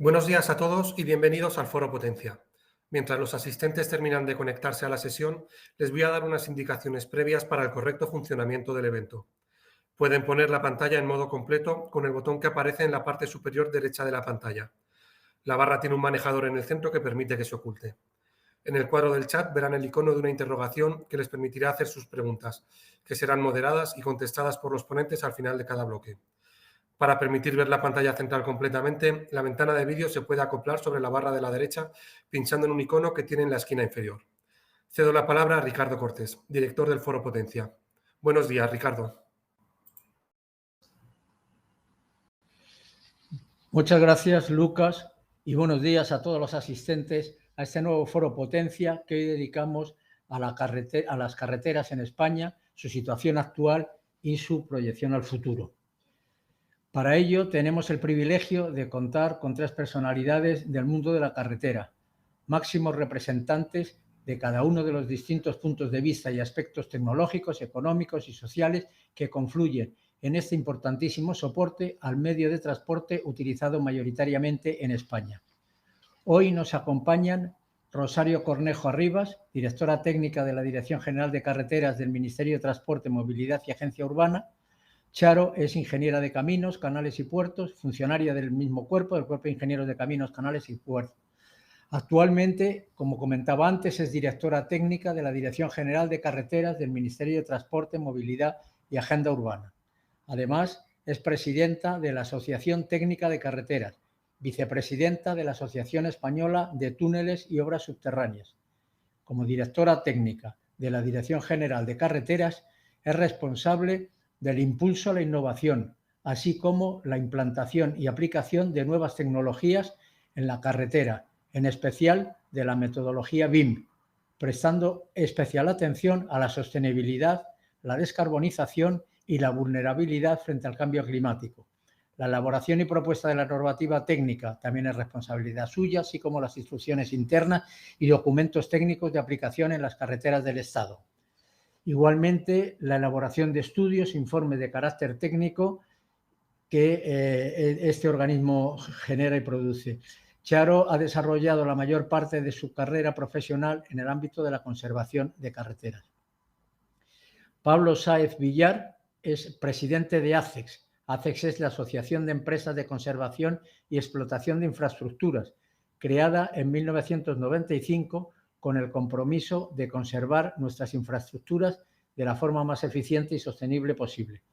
Buenos días a todos y bienvenidos al Foro Potencia. Mientras los asistentes terminan de conectarse a la sesión, les voy a dar unas indicaciones previas para el correcto funcionamiento del evento. Pueden poner la pantalla en modo completo con el botón que aparece en la parte superior derecha de la pantalla. La barra tiene un manejador en el centro que permite que se oculte. En el cuadro del chat verán el icono de una interrogación que les permitirá hacer sus preguntas, que serán moderadas y contestadas por los ponentes al final de cada bloque. Para permitir ver la pantalla central completamente, la ventana de vídeo se puede acoplar sobre la barra de la derecha pinchando en un icono que tiene en la esquina inferior. Cedo la palabra a Ricardo Cortés, director del Foro Potencia. Buenos días, Ricardo. Muchas gracias, Lucas, y buenos días a todos los asistentes a este nuevo Foro Potencia que hoy dedicamos a las carreteras en España, su situación actual y su proyección al futuro. Para ello tenemos el privilegio de contar con tres personalidades del mundo de la carretera, máximos representantes de cada uno de los distintos puntos de vista y aspectos tecnológicos, económicos y sociales que confluyen en este importantísimo soporte al medio de transporte utilizado mayoritariamente en España. Hoy nos acompañan Rosario Cornejo Arribas, directora técnica de la Dirección General de Carreteras del Ministerio de Transporte, Movilidad y Agencia Urbana. Charo es ingeniera de Caminos, Canales y Puertos, funcionaria del mismo cuerpo, del Cuerpo de Ingenieros de Caminos, Canales y Puertos. Actualmente, como comentaba antes, es directora técnica de la Dirección General de Carreteras del Ministerio de Transporte, Movilidad y Agenda Urbana. Además, es presidenta de la Asociación Técnica de Carreteras, vicepresidenta de la Asociación Española de Túneles y Obras Subterráneas. Como directora técnica de la Dirección General de Carreteras, es responsable del impulso a la innovación, así como la implantación y aplicación de nuevas tecnologías en la carretera, en especial de la metodología BIM, prestando especial atención a la sostenibilidad, la descarbonización y la vulnerabilidad frente al cambio climático. La elaboración y propuesta de la normativa técnica también es responsabilidad suya, así como las instrucciones internas y documentos técnicos de aplicación en las carreteras del Estado. Igualmente, la elaboración de estudios, informes de carácter técnico que este organismo genera y produce. Charo ha desarrollado la mayor parte de su carrera profesional en el ámbito de la conservación de carreteras. Pablo Sáez Villar es presidente de ACEX. ACEX es la Asociación de Empresas de Conservación y Explotación de Infraestructuras, creada en 1995 con el compromiso de conservar nuestras infraestructuras de la forma más eficiente y sostenible posible,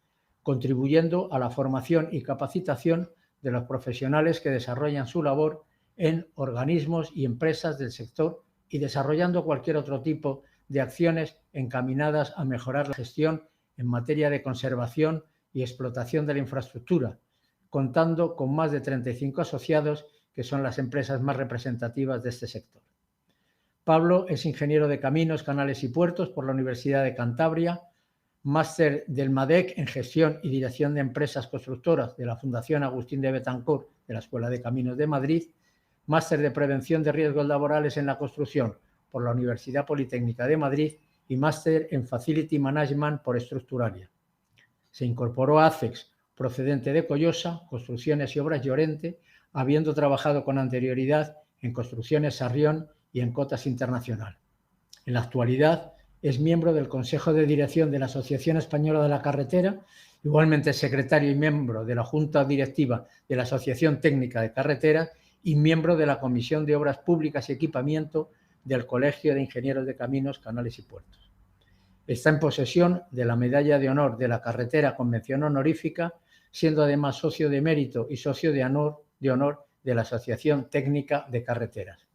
contribuyendo a la formación y capacitación de los profesionales que desarrollan su labor en organismos y empresas del sector y desarrollando cualquier otro tipo de acciones encaminadas a mejorar la gestión en materia de conservación y explotación de la infraestructura, contando con más de 35 asociados que son las empresas más representativas de este sector. Pablo es ingeniero de Caminos, Canales y Puertos por la Universidad de Cantabria, máster del MADEC en Gestión y Dirección de Empresas Constructoras de la Fundación Agustín de Betancourt de la Escuela de Caminos de Madrid, máster de Prevención de Riesgos Laborales en la Construcción por la Universidad Politécnica de Madrid y máster en Facility Management por Estructuralia. Se incorporó a ACEX, procedente de Collosa, Construcciones y Obras Llorente, habiendo trabajado con anterioridad en Construcciones Sarrión y en Cotas Internacional. En la actualidad es miembro del Consejo de Dirección de la Asociación Española de la Carretera, igualmente secretario y miembro de la Junta Directiva de la Asociación Técnica de Carreteras y miembro de la Comisión de Obras Públicas y Equipamiento del Colegio de Ingenieros de Caminos, Canales y Puertos. Está en posesión de la Medalla de Honor de la Carretera con mención honorífica, siendo además socio de mérito y socio de honor de la Asociación Técnica de Carreteras.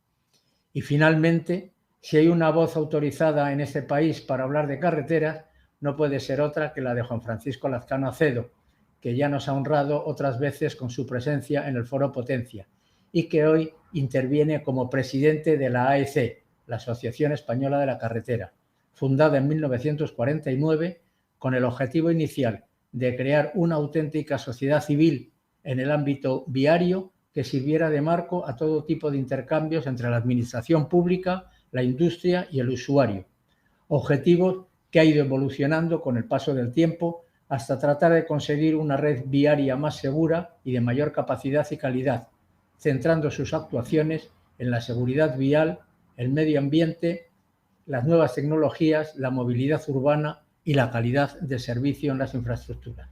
Y finalmente, si hay una voz autorizada en este país para hablar de carreteras, no puede ser otra que la de Juan Francisco Lazcano Acedo, que ya nos ha honrado otras veces con su presencia en el Foro Potencia y que hoy interviene como presidente de la AEC, la Asociación Española de la Carretera, fundada en 1949 con el objetivo inicial de crear una auténtica sociedad civil en el ámbito viario que sirviera de marco a todo tipo de intercambios entre la administración pública, la industria y el usuario. Objetivos que ha ido evolucionando con el paso del tiempo hasta tratar de conseguir una red viaria más segura y de mayor capacidad y calidad, centrando sus actuaciones en la seguridad vial, el medio ambiente, las nuevas tecnologías, la movilidad urbana y la calidad de servicio en las infraestructuras.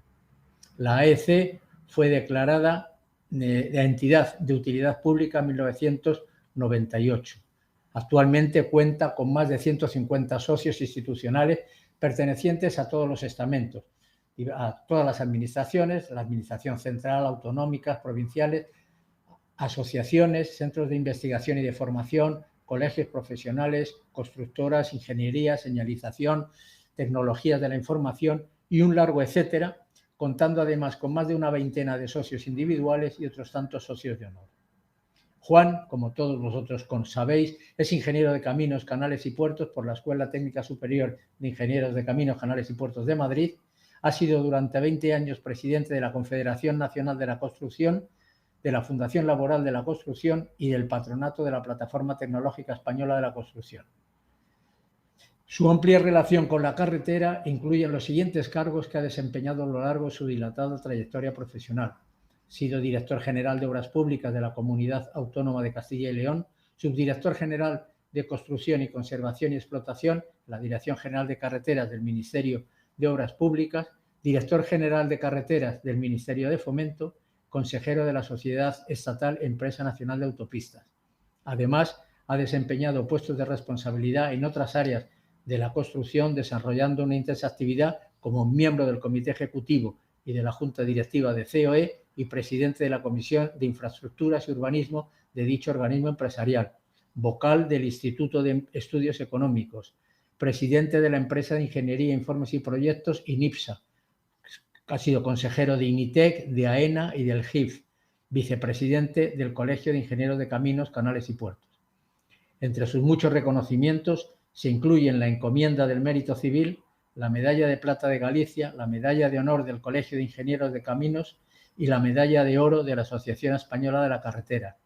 La AEC fue declarada de entidad de utilidad pública en 1998. Actualmente cuenta con más de 150 socios institucionales pertenecientes a todos los estamentos, a todas las administraciones, la administración central, autonómicas, provinciales, asociaciones, centros de investigación y de formación, colegios profesionales, constructoras, ingeniería, señalización, tecnologías de la información y un largo etcétera, contando además con más de una veintena de socios individuales y otros tantos socios de honor. Juan, como todos vosotros sabéis, es ingeniero de Caminos, Canales y Puertos por la Escuela Técnica Superior de Ingenieros de Caminos, Canales y Puertos de Madrid. Ha sido durante 20 años presidente de la Confederación Nacional de la Construcción, de la Fundación Laboral de la Construcción y del Patronato de la Plataforma Tecnológica Española de la Construcción. Su amplia relación con la carretera incluye los siguientes cargos que ha desempeñado a lo largo de su dilatada trayectoria profesional. Ha sido director general de Obras Públicas de la Comunidad Autónoma de Castilla y León, subdirector general de Construcción y Conservación y Explotación, la Dirección General de Carreteras del Ministerio de Obras Públicas, director general de Carreteras del Ministerio de Fomento, consejero de la Sociedad Estatal Empresa Nacional de Autopistas. Además, ha desempeñado puestos de responsabilidad en otras áreas de la construcción, desarrollando una intensa actividad como miembro del Comité Ejecutivo y de la Junta Directiva de COE y presidente de la Comisión de Infraestructuras y Urbanismo de dicho organismo empresarial, vocal del Instituto de Estudios Económicos, presidente de la Empresa de Ingeniería, Informes y Proyectos INIPSA. Ha sido consejero de INITEC, de AENA y del GIF, vicepresidente del Colegio de Ingenieros de Caminos, Canales y Puertos. Entre sus muchos reconocimientos se incluyen la Encomienda del Mérito Civil, la Medalla de Plata de Galicia, la Medalla de Honor del Colegio de Ingenieros de Caminos y la Medalla de Oro de la Asociación Española de la Carretera,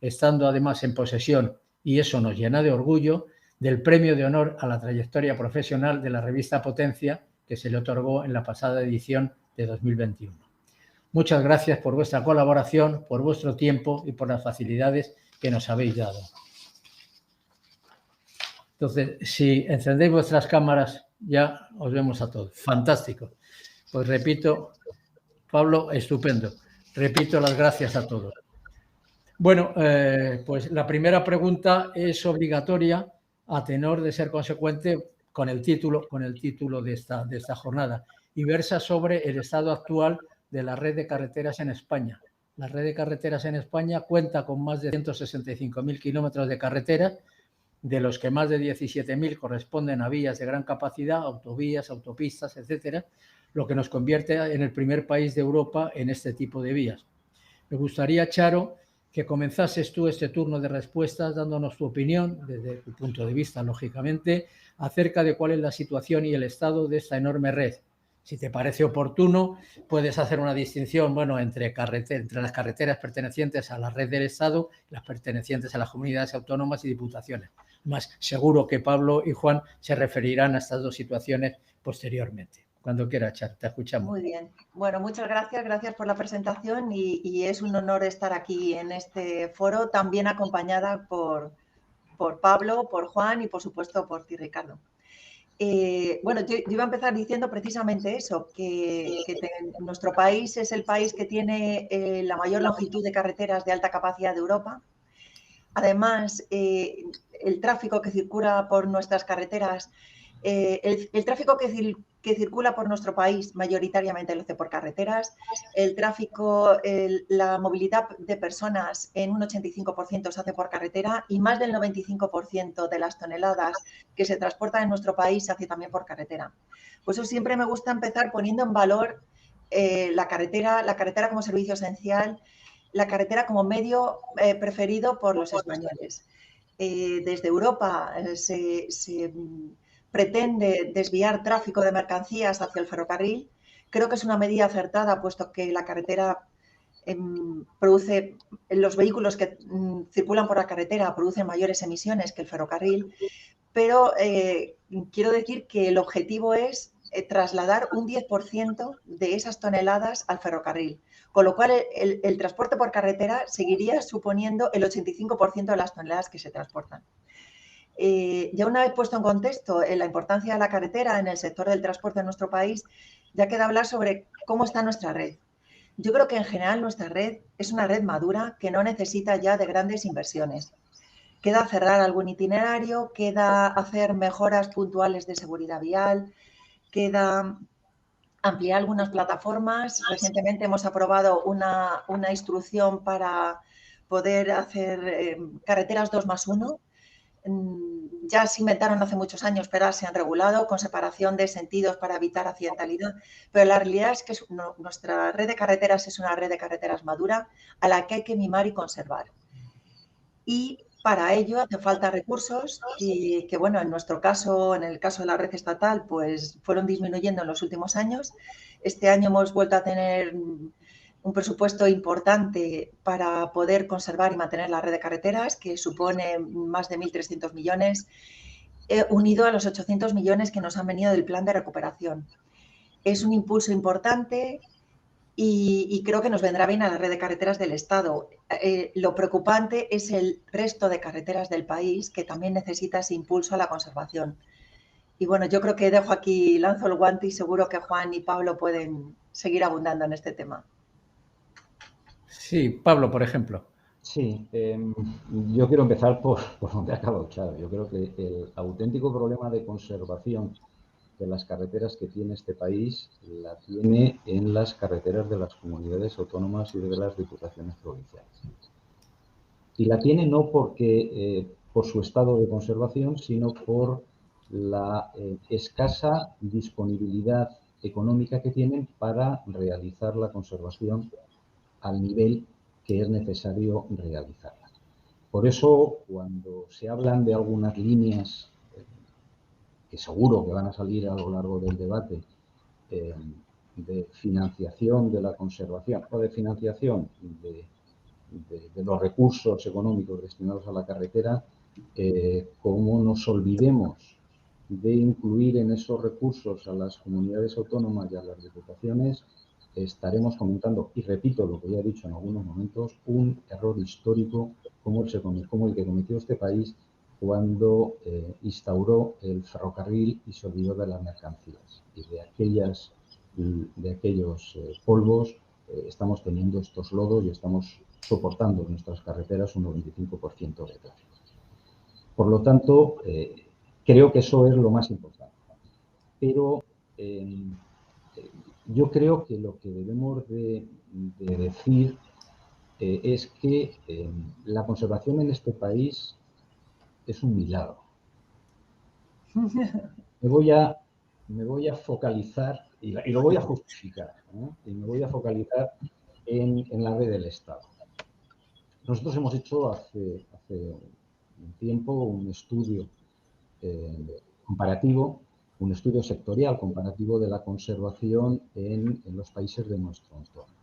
estando además en posesión, y eso nos llena de orgullo, del Premio de Honor a la Trayectoria Profesional de la revista Potencia, que se le otorgó en la pasada edición de 2021. Muchas gracias por vuestra colaboración, por vuestro tiempo y por las facilidades que nos habéis dado. Entonces, si encendéis vuestras cámaras, ya os vemos a todos. Fantástico. Pues repito, Pablo, estupendo. Repito las gracias a todos. Bueno, pues la primera pregunta es obligatoria a tenor de ser consecuente con el título de esta jornada y versa sobre el estado actual de la red de carreteras en España. La red de carreteras en España cuenta con más de 165.000 kilómetros de carreteras, de los que más de 17.000 corresponden a vías de gran capacidad, autovías, autopistas, etcétera, lo que nos convierte en el primer país de Europa en este tipo de vías. Me gustaría, Charo, que comenzases tú este turno de respuestas dándonos tu opinión, desde tu punto de vista, lógicamente, acerca de cuál es la situación y el estado de esta enorme red. Si te parece oportuno, puedes hacer una distinción, entre las carreteras pertenecientes a la red del Estado y las pertenecientes a las comunidades autónomas y diputaciones. Más seguro que Pablo y Juan se referirán a estas dos situaciones posteriormente. Cuando quieras, Char, te escuchamos. Muy bien. Bueno, muchas gracias. Gracias por la presentación y es un honor estar aquí en este foro, también acompañada por Pablo, por Juan y, por supuesto, por ti, Ricardo. Bueno, yo iba a empezar diciendo precisamente eso, que nuestro país es el país que tiene la mayor longitud de carreteras de alta capacidad de Europa. Además, el tráfico que circula por nuestras carreteras, el tráfico que circula por nuestro país mayoritariamente lo hace por carreteras. El tráfico, la movilidad de personas en un 85% se hace por carretera y más del 95% de las toneladas que se transportan en nuestro país se hace también por carretera. Por eso siempre me gusta empezar poniendo en valor la carretera como servicio esencial, la carretera como medio preferido por los españoles. Desde Europa se pretende desviar tráfico de mercancías hacia el ferrocarril. Creo que es una medida acertada, puesto que la carretera produce, los vehículos que circulan por la carretera producen mayores emisiones que el ferrocarril, pero quiero decir que el objetivo es trasladar un 10% de esas toneladas al ferrocarril, con lo cual el transporte por carretera seguiría suponiendo el 85% de las toneladas que se transportan. Ya una vez puesto en contexto la importancia de la carretera en el sector del transporte en nuestro país, ya queda hablar sobre cómo está nuestra red. Yo creo que en general nuestra red es una red madura que no necesita ya de grandes inversiones. Queda cerrar algún itinerario, queda hacer mejoras puntuales de seguridad vial, queda ampliar algunas plataformas. Recientemente hemos aprobado una instrucción para poder hacer carreteras 2+1. Ya se inventaron hace muchos años, pero ahora se han regulado con separación de sentidos para evitar accidentalidad. Pero la realidad es que nuestra red de carreteras es una red de carreteras madura a la que hay que mimar y conservar. Y para ello hace falta recursos que, bueno, en nuestro caso, en el caso de la red estatal, pues fueron disminuyendo en los últimos años. Este año hemos vuelto a tener un presupuesto importante para poder conservar y mantener la red de carreteras, que supone más de 1.300 millones, unido a los 800 millones que nos han venido del plan de recuperación. Es un impulso importante y creo que nos vendrá bien a la red de carreteras del Estado. Lo preocupante es el resto de carreteras del país que también necesita ese impulso a la conservación. Y bueno, yo creo que dejo aquí, lanzo el guante y seguro que Juan y Pablo pueden seguir abundando en este tema. Sí, Pablo, por ejemplo. Sí, yo quiero empezar por donde ha acabado Charo. Yo creo que el auténtico problema de conservación de las carreteras que tiene este país la tiene en las carreteras de las comunidades autónomas y de las diputaciones provinciales. Y la tiene no porque por su estado de conservación, sino por la escasa disponibilidad económica que tienen para realizar la conservación al nivel que es necesario realizarla. Por eso, cuando se hablan de algunas líneas que seguro que van a salir a lo largo del debate, de financiación de la conservación o de financiación de los recursos económicos destinados a la carretera, como nos olvidemos de incluir en esos recursos a las comunidades autónomas y a las diputaciones, estaremos comentando, y repito lo que ya he dicho en algunos momentos, un error histórico como el que cometió este país cuando instauró el ferrocarril y se olvidó de las mercancías. Y de aquellos polvos estamos teniendo estos lodos y estamos soportando en nuestras carreteras un 95% de tráfico. Por lo tanto, creo que eso es lo más importante. Pero yo creo que lo que debemos de decir es que la conservación en este país es un milagro. Me voy a focalizar y lo voy a justificar, ¿no? Y me voy a focalizar en la red del Estado. Nosotros hemos hecho hace un tiempo un estudio comparativo, un estudio sectorial comparativo de la conservación en los países de nuestro entorno.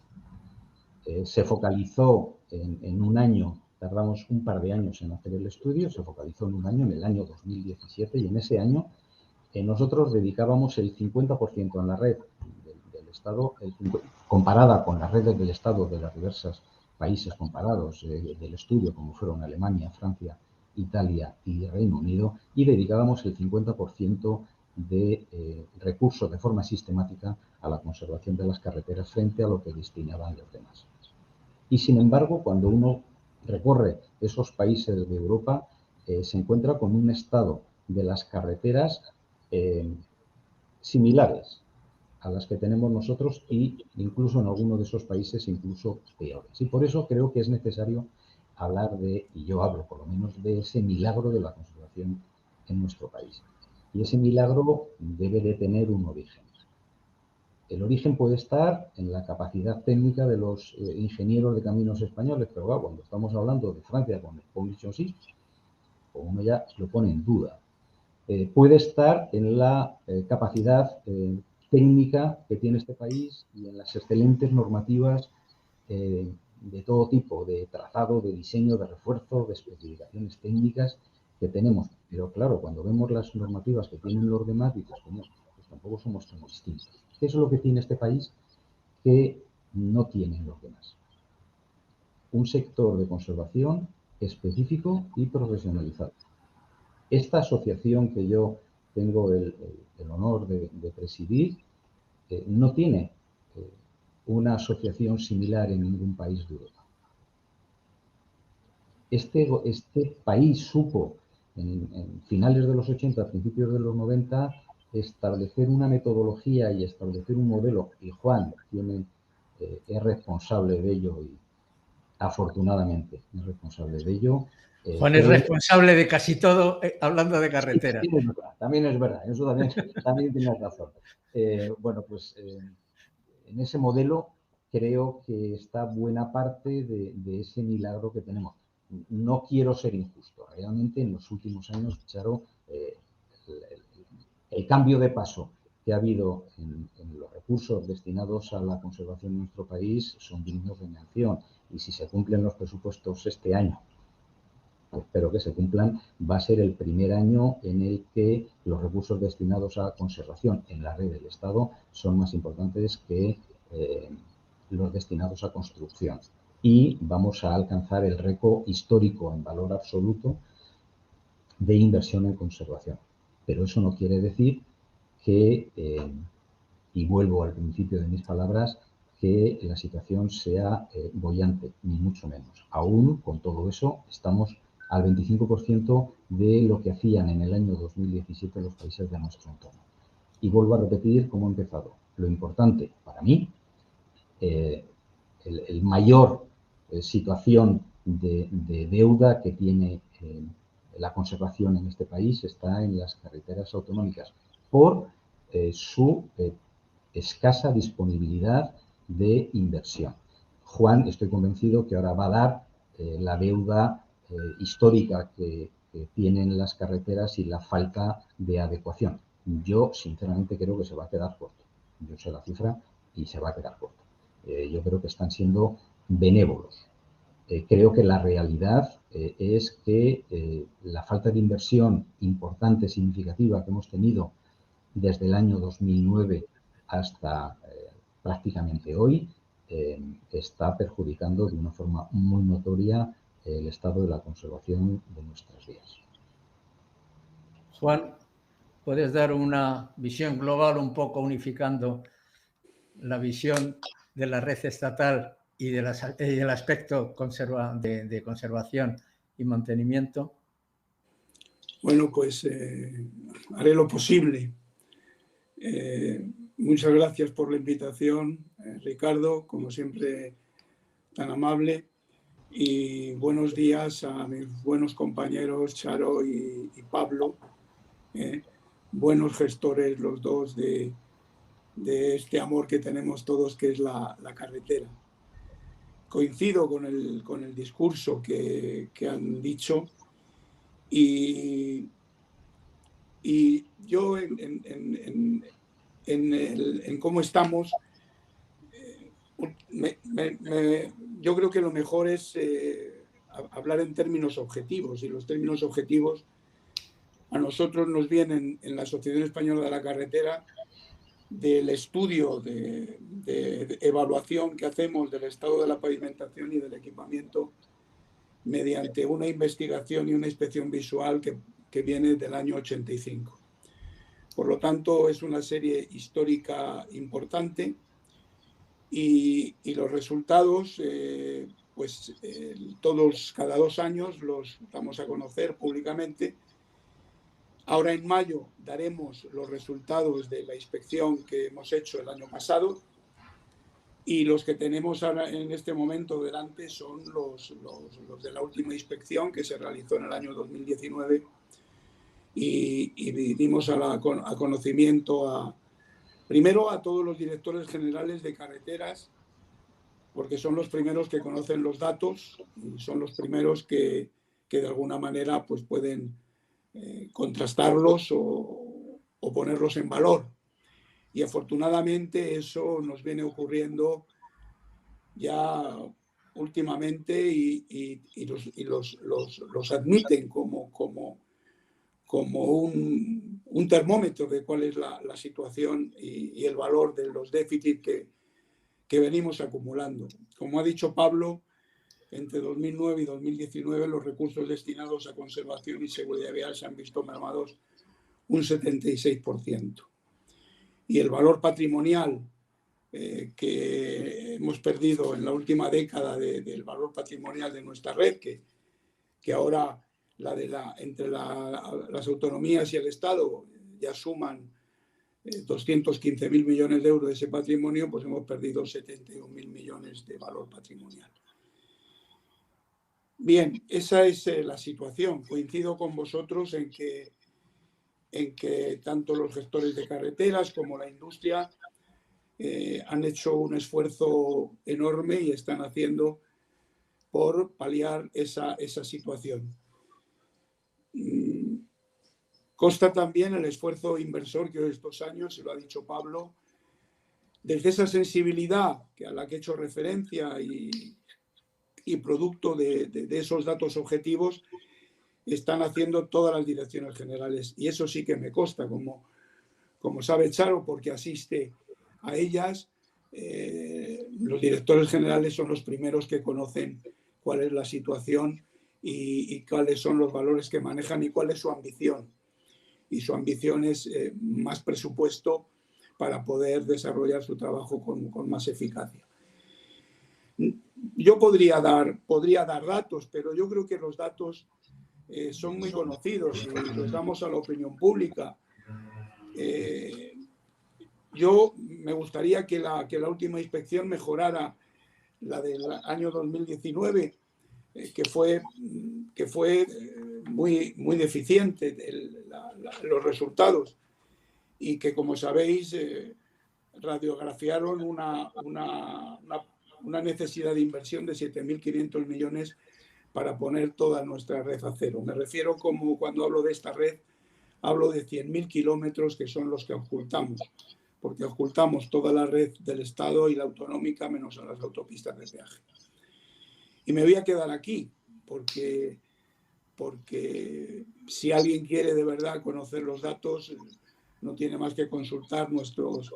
Se focalizó en un año, tardamos un par de años en hacer el estudio, se focalizó en un año, en el año 2017, y en ese año nosotros dedicábamos el 50% en la red del Estado, comparada con las redes del Estado de los diversos países comparados del estudio, como fueron Alemania, Francia, Italia y Reino Unido, y dedicábamos el 50% de recursos de forma sistemática a la conservación de las carreteras frente a lo que destinaban los demás. Y sin embargo, cuando uno recorre esos países de Europa, se encuentra con un estado de las carreteras similares a las que tenemos nosotros e incluso en algunos de esos países incluso peores. Y por eso creo que es necesario hablar y yo hablo por lo menos de ese milagro de la conservación en nuestro país. Y ese milagro debe de tener un origen. El origen puede estar en la capacidad técnica de los ingenieros de caminos españoles, pero claro, cuando estamos hablando de Francia con el Pont-Gentil, uno ya lo pone en duda. Puede estar en la capacidad técnica que tiene este país y en las excelentes normativas de todo tipo, de trazado, de diseño, de refuerzo, de especificaciones técnicas que tenemos. Pero claro, cuando vemos las normativas que tienen los demás, dices, ¿cómo? tampoco somos tan distintos. ¿Qué es lo que tiene este país que no tienen los demás? Un sector de conservación específico y profesionalizado. Esta asociación que yo tengo el honor de presidir no tiene una asociación similar en ningún país de Europa. Este país supo en finales de los 80, principios de los 90, establecer una metodología y establecer un modelo, y Juan es responsable de ello, y afortunadamente es responsable de ello. Juan es responsable de casi todo, hablando de carreteras. Sí, también es verdad, eso también tienes razón. Bueno, pues en ese modelo creo que está buena parte de ese milagro que tenemos. No quiero ser injusto. Realmente en los últimos años, Charo, el cambio de paso que ha habido en los recursos destinados a la conservación en nuestro país son dignos de mención. Y si se cumplen los presupuestos este año, espero que se cumplan, va a ser el primer año en el que los recursos destinados a la conservación en la red del Estado son más importantes que los destinados a construcción. Y vamos a alcanzar el récord histórico en valor absoluto de inversión en conservación. Pero eso no quiere decir que, y vuelvo al principio de mis palabras, que la situación sea boyante, ni mucho menos. Aún con todo eso estamos al 25% de lo que hacían en el año 2017 los países de nuestro entorno. Y vuelvo a repetir cómo he empezado. Lo importante para mí, el mayor situación de deuda que tiene la conservación en este país está en las carreteras autonómicas por su escasa disponibilidad de inversión. Juan, estoy convencido que ahora va a dar la deuda histórica que tienen las carreteras y la falta de adecuación. Yo, sinceramente, creo que se va a quedar corto. Yo sé la cifra y se va a quedar corto. Yo creo que están siendo benévolos. Creo que la realidad es que la falta de inversión importante, significativa que hemos tenido desde el año 2009 hasta prácticamente hoy, está perjudicando de una forma muy notoria el estado de la conservación de nuestras vías. Juan, ¿puedes dar una visión global un poco unificando la visión de la red estatal y del aspecto de conservación y mantenimiento? Bueno, pues haré lo posible. Muchas gracias por la invitación, Ricardo, como siempre tan amable, y buenos días a mis buenos compañeros Charo y Pablo, buenos gestores los dos de este amor que tenemos todos, que es la carretera. Coincido con el discurso que han dicho, y yo en cómo estamos, yo creo que lo mejor es hablar en términos objetivos, y los términos objetivos a nosotros nos vienen en la Asociación Española de la Carretera del estudio de evaluación que hacemos del estado de la pavimentación y del equipamiento mediante una investigación y una inspección visual que viene del año 85. Por lo tanto, es una serie histórica importante, y los resultados, pues todos, cada 2 años los damos a conocer públicamente. Ahora en mayo daremos los resultados de la inspección que hemos hecho el año pasado, y los que tenemos ahora en este momento delante son los de la última inspección que se realizó en el año 2019, y dimos a conocimiento primero a todos los directores generales de carreteras, porque son los primeros que conocen los datos y son los primeros que de alguna manera pues pueden contrastarlos o ponerlos en valor. Y afortunadamente eso nos viene ocurriendo ya últimamente, y los admiten como un termómetro de cuál es la situación y el valor de los déficits que venimos acumulando. Como ha dicho Pablo, entre 2009 y 2019 los recursos destinados a conservación y seguridad vial se han visto mermados un 76%. Y el valor patrimonial que hemos perdido en la última década del valor patrimonial de nuestra red, que ahora entre las autonomías y el Estado ya suman 215.000 millones de euros de ese patrimonio, pues hemos perdido 71.000 millones de valor patrimonial. Bien, esa es la situación. Coincido con vosotros en que tanto los gestores de carreteras como la industria han hecho un esfuerzo enorme y están haciendo por paliar esa situación. Consta también el esfuerzo inversor que estos años, se lo ha dicho Pablo, desde esa sensibilidad a la que he hecho referencia y producto de esos datos objetivos, están haciendo todas las direcciones generales. Y eso sí que me consta, como sabe Charo, porque asiste a ellas. Los directores generales son los primeros que conocen cuál es la situación y cuáles son los valores que manejan y cuál es su ambición. Y su ambición es más presupuesto para poder desarrollar su trabajo con más eficacia. Yo podría dar datos, pero yo creo que los datos son muy conocidos y los damos a la opinión pública. Yo me gustaría que la última inspección mejorara la del año 2019, que fue muy deficiente los resultados y que, como sabéis, radiografiaron una necesidad de inversión de 7.500 millones para poner toda nuestra red a cero. Me refiero, como cuando hablo de esta red, hablo de 100.000 kilómetros que son los que ocultamos, porque ocultamos toda la red del Estado y la autonómica menos a las autopistas de peaje. Y me voy a quedar aquí, porque si alguien quiere de verdad conocer los datos, no tiene más que consultar nuestros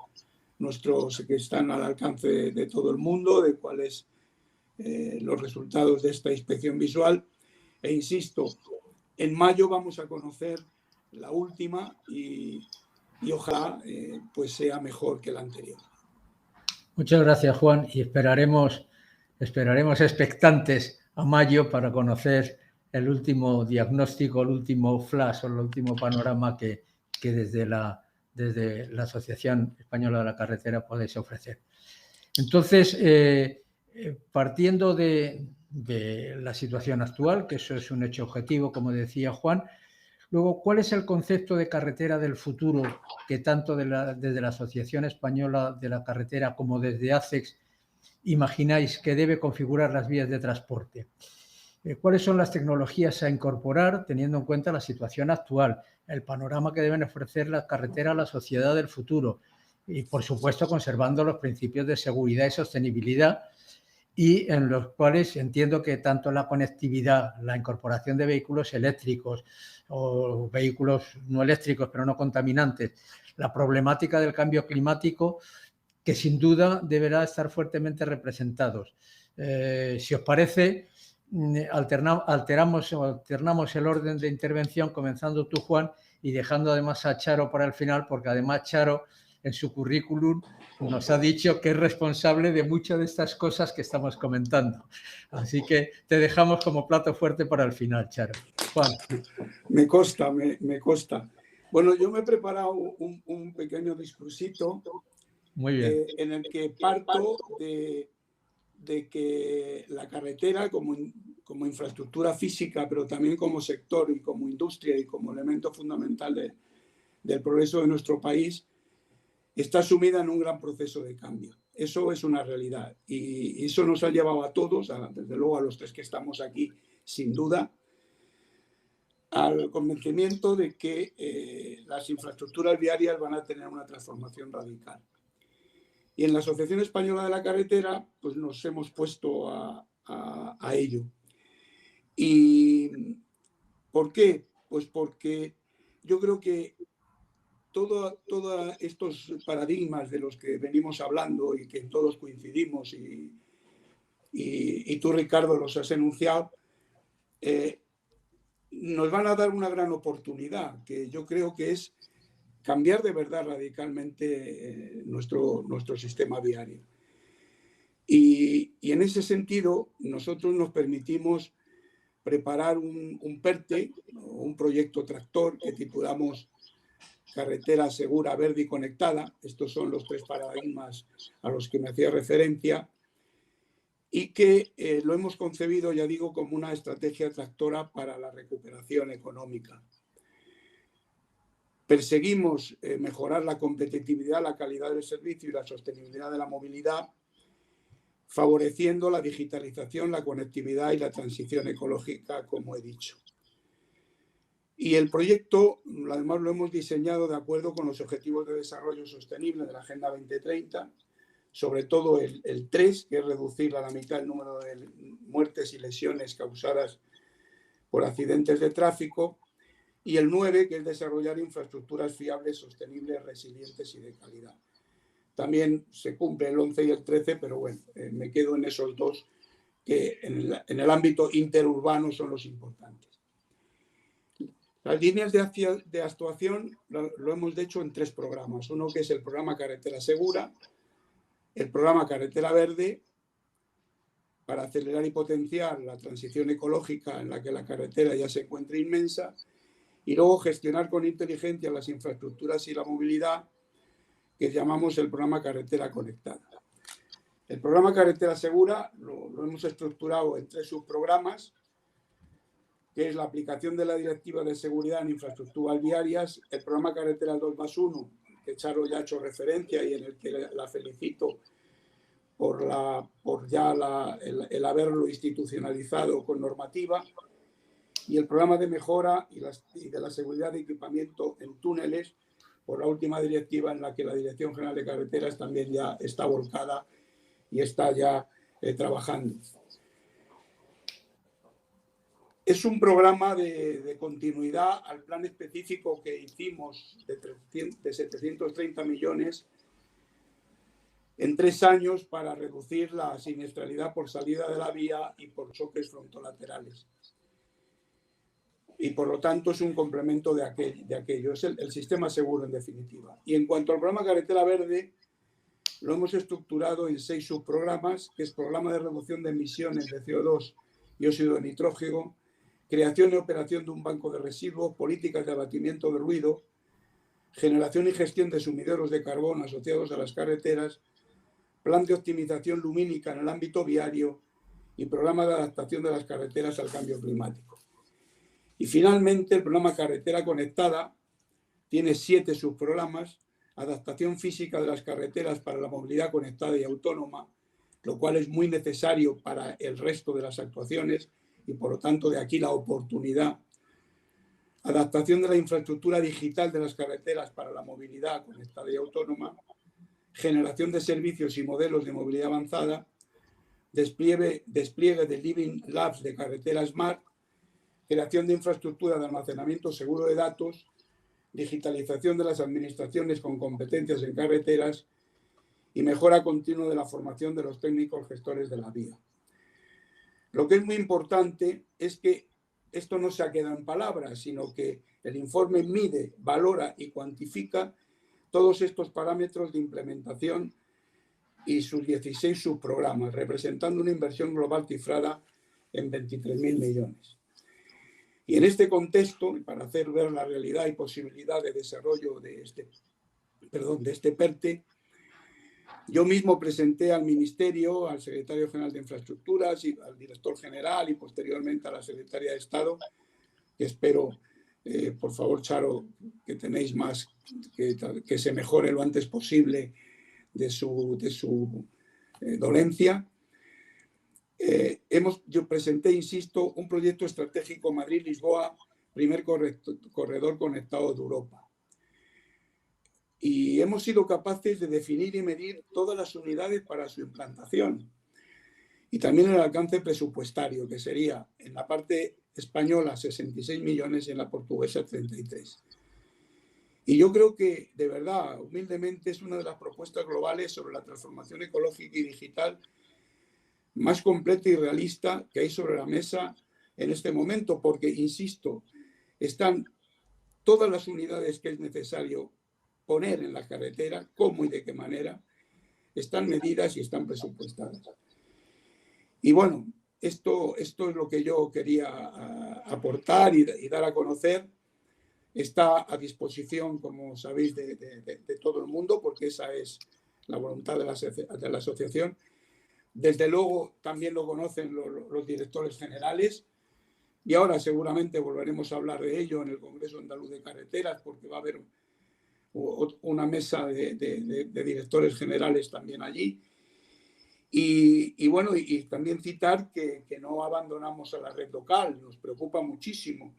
que están al alcance de todo el mundo, de cuáles los resultados de esta inspección visual. E insisto, en mayo vamos a conocer la última y ojalá pues sea mejor que la anterior. Muchas gracias, Juan, y esperaremos expectantes a mayo para conocer el último diagnóstico, el último flash o el último panorama que desde la Asociación Española de la Carretera podéis ofrecer. Entonces, partiendo de la situación actual, que eso es un hecho objetivo, como decía Juan, luego, ¿cuál es el concepto de carretera del futuro que tanto desde la Asociación Española de la Carretera como desde ACEX imagináis que debe configurar las vías de transporte? ¿Cuáles son las tecnologías a incorporar teniendo en cuenta la situación actual, el panorama que deben ofrecer las carreteras a la sociedad del futuro y, por supuesto, conservando los principios de seguridad y sostenibilidad, y en los cuales entiendo que tanto la conectividad, la incorporación de vehículos eléctricos o vehículos no eléctricos pero no contaminantes, la problemática del cambio climático, que sin duda deberá estar fuertemente representados. Si os parece, alternamos el orden de intervención, comenzando tú, Juan, y dejando además a Charo para el final, porque además Charo, en su currículum, nos ha dicho que es responsable de muchas de estas cosas que estamos comentando. Así que te dejamos como plato fuerte para el final, Charo. Juan. Me consta. Bueno, yo me he preparado un pequeño discursito. Muy bien. En el que parto de que la carretera como infraestructura física, pero también como sector y como industria y como elemento fundamental del progreso de nuestro país, está sumida en un gran proceso de cambio. Eso es una realidad y eso nos ha llevado a todos, desde luego a los tres que estamos aquí, sin duda, al convencimiento de que las infraestructuras viarias van a tener una transformación radical. Y en la Asociación Española de la Carretera pues nos hemos puesto a ello. ¿Y por qué? Pues porque yo creo que todos estos paradigmas de los que venimos hablando y que todos coincidimos y tú, Ricardo, los has enunciado, nos van a dar una gran oportunidad, que yo creo que es cambiar de verdad radicalmente nuestro sistema viario. Y en ese sentido, nosotros nos permitimos preparar un PERTE, un proyecto tractor que titulamos Carretera Segura, Verde y Conectada. Estos son los 3 paradigmas a los que me hacía referencia y que lo hemos concebido, ya digo, como una estrategia tractora para la recuperación económica. Perseguimos mejorar la competitividad, la calidad del servicio y la sostenibilidad de la movilidad, favoreciendo la digitalización, la conectividad y la transición ecológica, como he dicho. Y el proyecto, además, lo hemos diseñado de acuerdo con los Objetivos de Desarrollo Sostenible de la Agenda 2030, sobre todo el 3, que es reducir a la mitad el número de muertes y lesiones causadas por accidentes de tráfico, y el 9, que es desarrollar infraestructuras fiables, sostenibles, resilientes y de calidad. También se cumple el 11 y el 13, pero bueno, me quedo en esos 2 que en el ámbito interurbano son los importantes. Las líneas de actuación lo hemos hecho en 3 programas. Uno que es el programa Carretera Segura, el programa Carretera Verde, para acelerar y potenciar la transición ecológica en la que la carretera ya se encuentra inmensa, y luego gestionar con inteligencia las infraestructuras y la movilidad, que llamamos el programa Carretera Conectada. El programa Carretera Segura lo hemos estructurado en 3 subprogramas, que es la aplicación de la Directiva de Seguridad en Infraestructuras Viarias, el programa Carretera 2+1, que Charo ya ha hecho referencia y en el que la felicito por el haberlo institucionalizado con normativa, y el programa de mejora y de la seguridad de equipamiento en túneles, por la última directiva en la que la Dirección General de Carreteras también ya está volcada y está ya trabajando. Es un programa de continuidad al plan específico que hicimos de 730 millones en 3 años para reducir la siniestralidad por salida de la vía y por choques frontolaterales. Y por lo tanto es un complemento de aquello. Es el sistema seguro en definitiva. Y en cuanto al programa Carretera Verde, lo hemos estructurado en 6 subprogramas, que es programa de reducción de emisiones de CO2 y óxido de nitrógeno, creación y operación de un banco de residuos, políticas de abatimiento de ruido, generación y gestión de sumideros de carbón asociados a las carreteras, plan de optimización lumínica en el ámbito viario y programa de adaptación de las carreteras al cambio climático. Y finalmente el programa Carretera Conectada tiene 7 subprogramas, adaptación física de las carreteras para la movilidad conectada y autónoma, lo cual es muy necesario para el resto de las actuaciones y por lo tanto de aquí la oportunidad. Adaptación de la infraestructura digital de las carreteras para la movilidad conectada y autónoma, generación de servicios y modelos de movilidad avanzada, despliegue de Living Labs de carretera Smart, creación de infraestructura de almacenamiento seguro de datos, digitalización de las administraciones con competencias en carreteras y mejora continua de la formación de los técnicos gestores de la vía. Lo que es muy importante es que esto no se ha quedado en palabras, sino que el informe mide, valora y cuantifica todos estos parámetros de implementación y sus 16 subprogramas, representando una inversión global cifrada en 23.000 millones. Y en este contexto, para hacer ver la realidad y posibilidad de desarrollo de este PERTE, yo mismo presenté al Ministerio, al Secretario General de Infraestructuras y al Director General y posteriormente a la Secretaria de Estado, que espero, por favor, Charo, que tenéis más, que se mejore lo antes posible de su dolencia. Yo presenté, insisto, un proyecto estratégico Madrid-Lisboa, primer corredor conectado de Europa. Y hemos sido capaces de definir y medir todas las unidades para su implantación. Y también el alcance presupuestario, que sería en la parte española 66 millones y en la portuguesa 33. Y yo creo que, de verdad, humildemente, es una de las propuestas globales sobre la transformación ecológica y digital más completa y realista que hay sobre la mesa en este momento, porque, insisto, están todas las unidades que es necesario poner en la carretera, cómo y de qué manera, están medidas y están presupuestadas. Y bueno, esto es lo que yo quería aportar y dar a conocer. Está a disposición, como sabéis, de todo el mundo, porque esa es la voluntad de la asociación. Desde luego, también lo conocen los directores generales, y ahora seguramente volveremos a hablar de ello en el Congreso Andaluz de Carreteras, porque va a haber una mesa de directores generales también allí. Y bueno, y también citar que no abandonamos a la red local, nos preocupa muchísimo.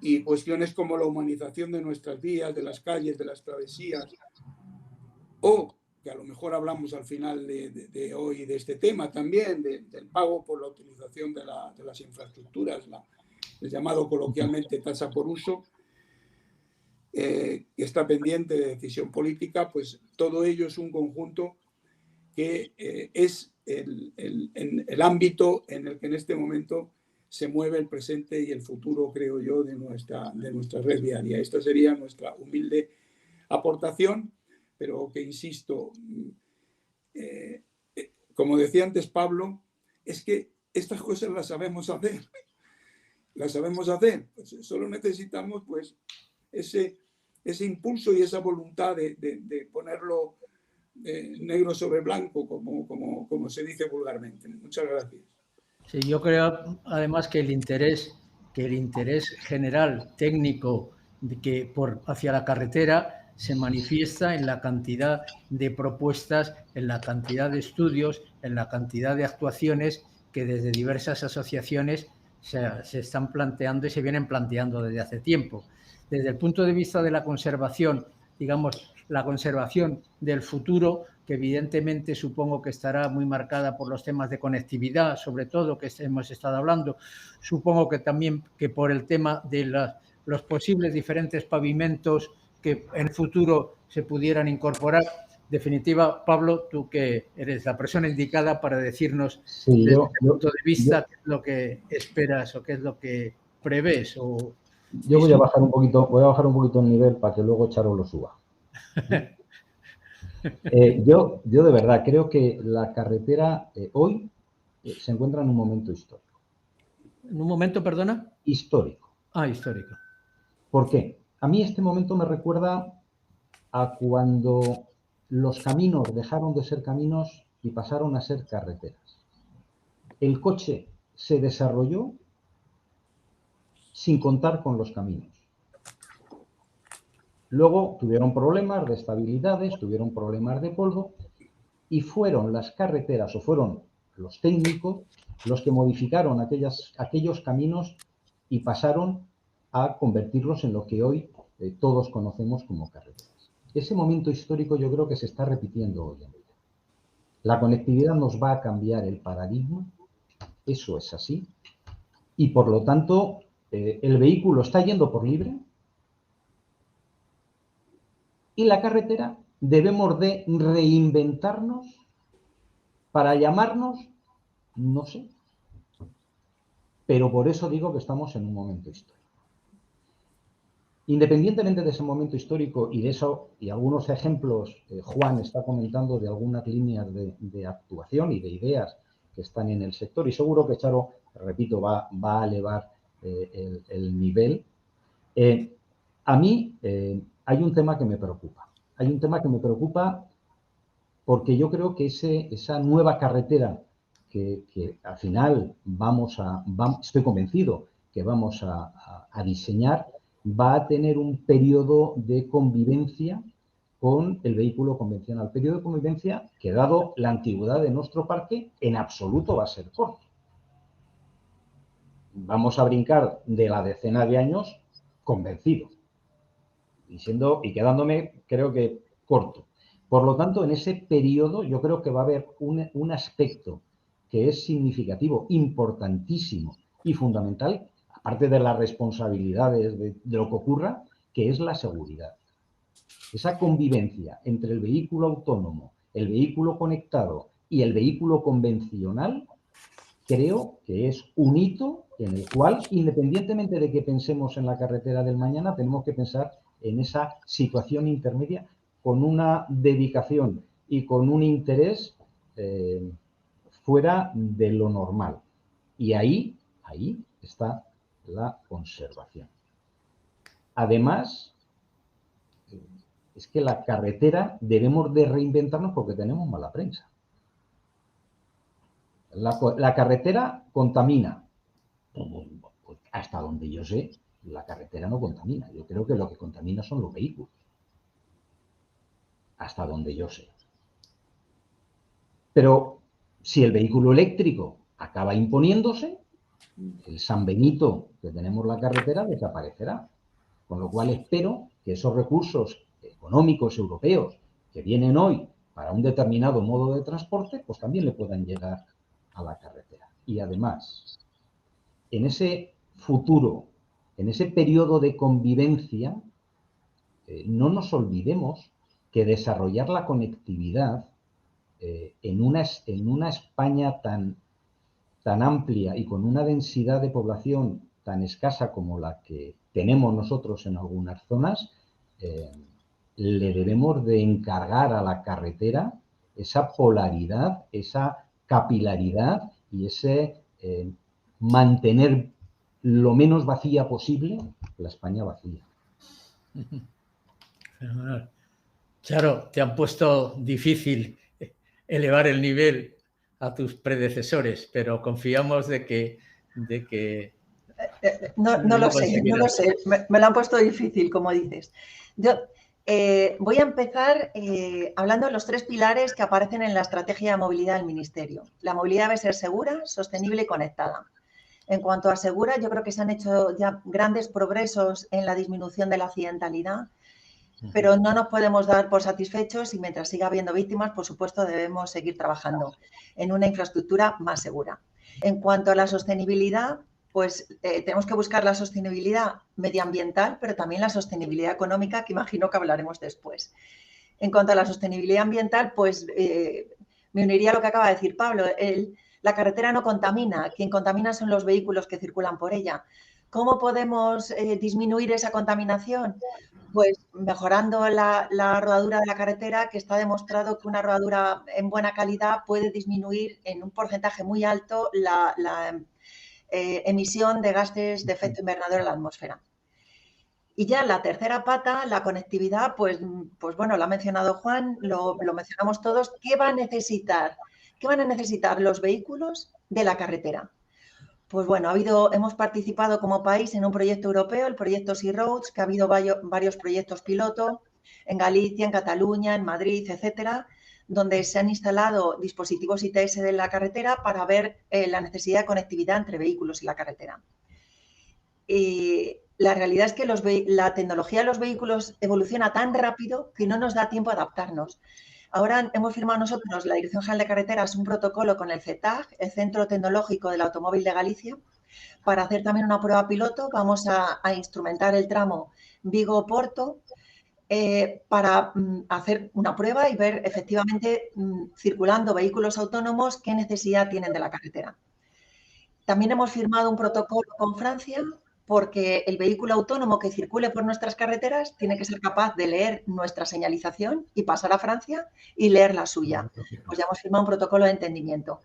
Y cuestiones como la humanización de nuestras vías, de las calles, de las travesías, o que a lo mejor hablamos al final de hoy de este tema también, del pago por la utilización de las infraestructuras, el llamado coloquialmente tasa por uso, que está pendiente de decisión política. Pues todo ello es un conjunto que es el ámbito en el que en este momento se mueve el presente y el futuro, creo yo, de nuestra red viaria. Esta sería nuestra humilde aportación, pero que, insisto, como decía antes Pablo, es que estas cosas las sabemos hacer. Las sabemos hacer. Pues solo necesitamos pues ese impulso y esa voluntad de ponerlo negro sobre blanco, como se dice vulgarmente. Muchas gracias. Sí, yo creo además que el interés general técnico hacia la carretera se manifiesta en la cantidad de propuestas, en la cantidad de estudios, en la cantidad de actuaciones que desde diversas asociaciones se están planteando y se vienen planteando desde hace tiempo. Desde el punto de vista de la conservación, digamos, la conservación del futuro, que evidentemente supongo que estará muy marcada por los temas de conectividad, sobre todo, que hemos estado hablando. Supongo que también que por el tema de los posibles diferentes pavimentos que en el futuro se pudieran incorporar. En definitiva, Pablo, tú que eres la persona indicada para decirnos desde el punto de vista qué es lo que esperas o qué es lo que prevés. Yo voy a bajar un poquito el nivel para que luego Charo lo suba. Yo de verdad creo que la carretera hoy se encuentra en un momento histórico. ¿En un momento, perdona? Histórico. Ah, histórico. ¿Por qué? A mí este momento me recuerda a cuando los caminos dejaron de ser caminos y pasaron a ser carreteras. El coche se desarrolló sin contar con los caminos. Luego tuvieron problemas de estabilidades, tuvieron problemas de polvo y fueron las carreteras o fueron los técnicos los que modificaron aquellos caminos y pasaron a convertirlos en lo que hoy todos conocemos como carreteras. Ese momento histórico yo creo que se está repitiendo hoy en día. La conectividad nos va a cambiar el paradigma, eso es así, y por lo tanto el vehículo está yendo por libre y la carretera debemos de reinventarnos para llamarnos, no sé, pero por eso digo que estamos en un momento histórico. Independientemente de ese momento histórico y de eso, y algunos ejemplos, Juan está comentando de algunas líneas de actuación y de ideas que están en el sector, y seguro que Charo, repito, va a elevar el nivel. A mí hay un tema que me preocupa. Hay un tema que me preocupa porque yo creo que esa nueva carretera que al final estoy convencido que vamos a diseñar, va a tener un periodo de convivencia con el vehículo convencional. Periodo de convivencia que, dado la antigüedad de nuestro parque, en absoluto va a ser corto. Vamos a brincar de la decena de años convencido y quedándome, creo que, corto. Por lo tanto, en ese periodo yo creo que va a haber un aspecto que es significativo, importantísimo y fundamental, aparte de las responsabilidades de lo que ocurra, que es la seguridad. Esa convivencia entre el vehículo autónomo, el vehículo conectado y el vehículo convencional, creo que es un hito en el cual, independientemente de que pensemos en la carretera del mañana, tenemos que pensar en esa situación intermedia con una dedicación y con un interés fuera de lo normal. Y ahí está la conservación. Además, es que la carretera debemos de reinventarnos porque tenemos mala prensa. La carretera contamina. Pues hasta donde yo sé, la carretera no contamina. Yo creo que lo que contamina son los vehículos. Hasta donde yo sé. Pero si el vehículo eléctrico acaba imponiéndose, el San Benito que tenemos la carretera desaparecerá. Con lo cual espero que esos recursos económicos europeos que vienen hoy para un determinado modo de transporte, pues también le puedan llegar a la carretera. Y además, en ese futuro, en ese periodo de convivencia, no nos olvidemos que desarrollar la conectividad en una España tan amplia y con una densidad de población tan escasa como la que tenemos nosotros en algunas zonas, le debemos de encargar a la carretera esa polaridad, esa capilaridad y ese mantener lo menos vacía posible la España vacía. Claro, te han puesto difícil elevar el nivel a tus predecesores, pero confiamos de que no lo sé, me lo han puesto difícil, como dices. Yo voy a empezar hablando de los 3 pilares que aparecen en la estrategia de movilidad del Ministerio. La movilidad debe ser segura, sostenible y conectada. En cuanto a segura, yo creo que se han hecho ya grandes progresos en la disminución de la accidentalidad, pero no nos podemos dar por satisfechos y mientras siga habiendo víctimas, por supuesto, debemos seguir trabajando en una infraestructura más segura. En cuanto a la sostenibilidad, pues tenemos que buscar la sostenibilidad medioambiental, pero también la sostenibilidad económica, que imagino que hablaremos después. En cuanto a la sostenibilidad ambiental, pues me uniría a lo que acaba de decir Pablo. La carretera no contamina, quien contamina son los vehículos que circulan por ella. ¿Cómo podemos disminuir esa contaminación? Pues mejorando la rodadura de la carretera, que está demostrado que una rodadura en buena calidad puede disminuir en un porcentaje muy alto la emisión de gases de efecto invernadero a la atmósfera. Y ya la tercera pata, la conectividad, pues bueno, lo ha mencionado Juan, lo mencionamos todos. ¿Qué van a necesitar? ¿Qué van a necesitar los vehículos de la carretera? Pues bueno, hemos participado como país en un proyecto europeo, el proyecto Sea Roads, que ha habido varios proyectos piloto en Galicia, en Cataluña, en Madrid, etcétera, donde se han instalado dispositivos ITS de la carretera para ver la necesidad de conectividad entre vehículos y la carretera. La realidad es que la tecnología de los vehículos evoluciona tan rápido que no nos da tiempo a adaptarnos. Ahora hemos firmado nosotros, la Dirección General de Carreteras, un protocolo con el CETAG, el Centro Tecnológico del Automóvil de Galicia, para hacer también una prueba piloto. Vamos a instrumentar el tramo Vigo-Porto para hacer una prueba y ver efectivamente circulando vehículos autónomos qué necesidad tienen de la carretera. También hemos firmado un protocolo con Francia porque el vehículo autónomo que circule por nuestras carreteras tiene que ser capaz de leer nuestra señalización y pasar a Francia y leer la suya. Pues ya hemos firmado un protocolo de entendimiento.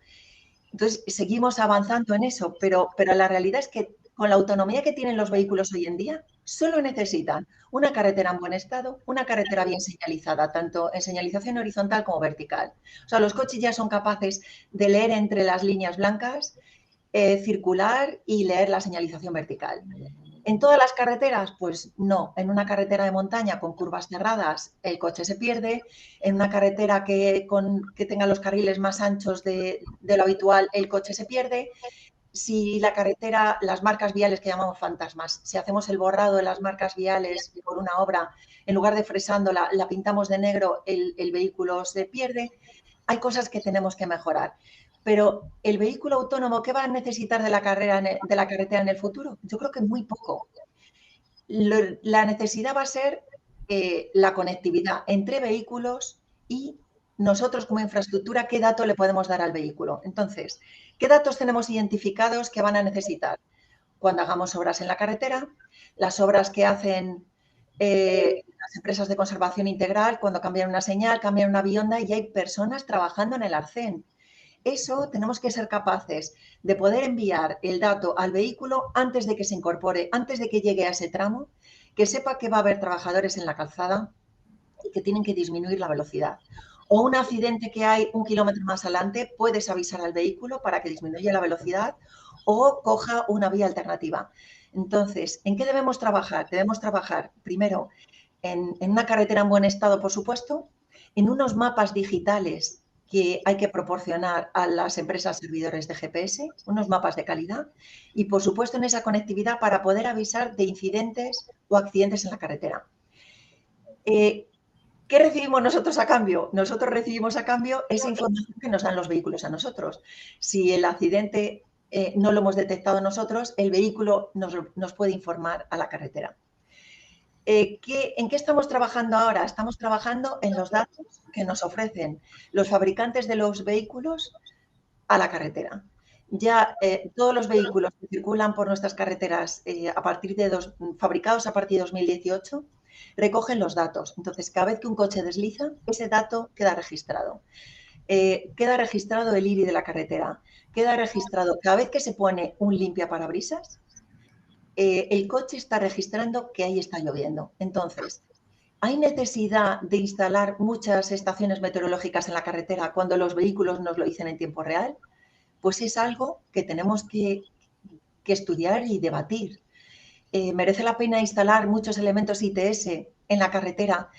Entonces, seguimos avanzando en eso, pero la realidad es que con la autonomía que tienen los vehículos hoy en día, solo necesitan una carretera en buen estado, una carretera bien señalizada, tanto en señalización horizontal como vertical. O sea, los coches ya son capaces de leer entre las líneas blancas, circular y leer la señalización vertical. ¿En todas las carreteras? Pues no. En una carretera de montaña con curvas cerradas el coche se pierde. En una carretera que tenga los carriles más anchos de lo habitual, el coche se pierde. Si la carretera, las marcas viales que llamamos fantasmas, si hacemos el borrado de las marcas viales por una obra, en lugar de fresándola, la pintamos de negro, el vehículo se pierde. Hay cosas que tenemos que mejorar. Pero el vehículo autónomo, ¿qué va a necesitar de la carretera en el futuro? Yo creo que muy poco. La necesidad va a ser la conectividad entre vehículos y nosotros como infraestructura, ¿qué dato le podemos dar al vehículo? Entonces, ¿qué datos tenemos identificados que van a necesitar? Cuando hagamos obras en la carretera, las obras que hacen las empresas de conservación integral, cuando cambian una señal, cambian una bionda y hay personas trabajando en el arcén. Eso tenemos que ser capaces de poder enviar el dato al vehículo antes de que se incorpore, antes de que llegue a ese tramo, que sepa que va a haber trabajadores en la calzada y que tienen que disminuir la velocidad. O un accidente que hay 1 kilómetro más adelante, puedes avisar al vehículo para que disminuya la velocidad o coja una vía alternativa. Entonces, ¿en qué debemos trabajar? Debemos trabajar primero en una carretera en buen estado, por supuesto, en unos mapas digitales que hay que proporcionar a las empresas servidores de GPS, unos mapas de calidad y, por supuesto, en esa conectividad para poder avisar de incidentes o accidentes en la carretera. ¿Qué recibimos nosotros a cambio? Nosotros recibimos a cambio esa información que nos dan los vehículos a nosotros. Si el accidente no lo hemos detectado nosotros, el vehículo nos puede informar a la carretera. ¿En qué estamos trabajando ahora? Estamos trabajando en los datos que nos ofrecen los fabricantes de los vehículos a la carretera. Ya todos los vehículos que circulan por nuestras carreteras fabricados a partir de 2018 recogen los datos. Entonces, cada vez que un coche desliza, ese dato queda registrado. Queda registrado el IRI de la carretera. Queda registrado cada vez que se pone un limpiaparabrisas, el coche está registrando que ahí está lloviendo. Entonces, ¿hay necesidad de instalar muchas estaciones meteorológicas en la carretera cuando los vehículos nos lo dicen en tiempo real? Pues es algo que tenemos que estudiar y debatir. Merece la pena instalar muchos elementos ITS en la carretera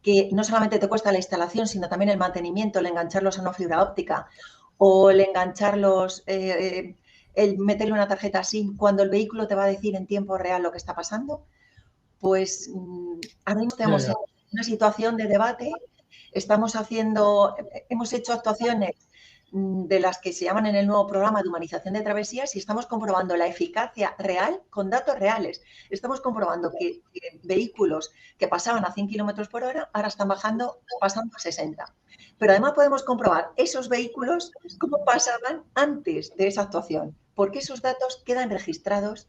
que no solamente te cuesta la instalación, sino también el mantenimiento, el engancharlos a una fibra óptica o el engancharlos, el meterle una tarjeta SIM cuando el vehículo te va a decir en tiempo real lo que está pasando. Pues ahora mismo tenemos una situación de debate. Hemos hecho actuaciones de las que se llaman en el nuevo programa de humanización de travesías y estamos comprobando la eficacia real con datos reales. Estamos comprobando que vehículos que pasaban a 100 kilómetros por hora ahora están pasando a 60. Pero además podemos comprobar esos vehículos cómo pasaban antes de esa actuación, porque esos datos quedan registrados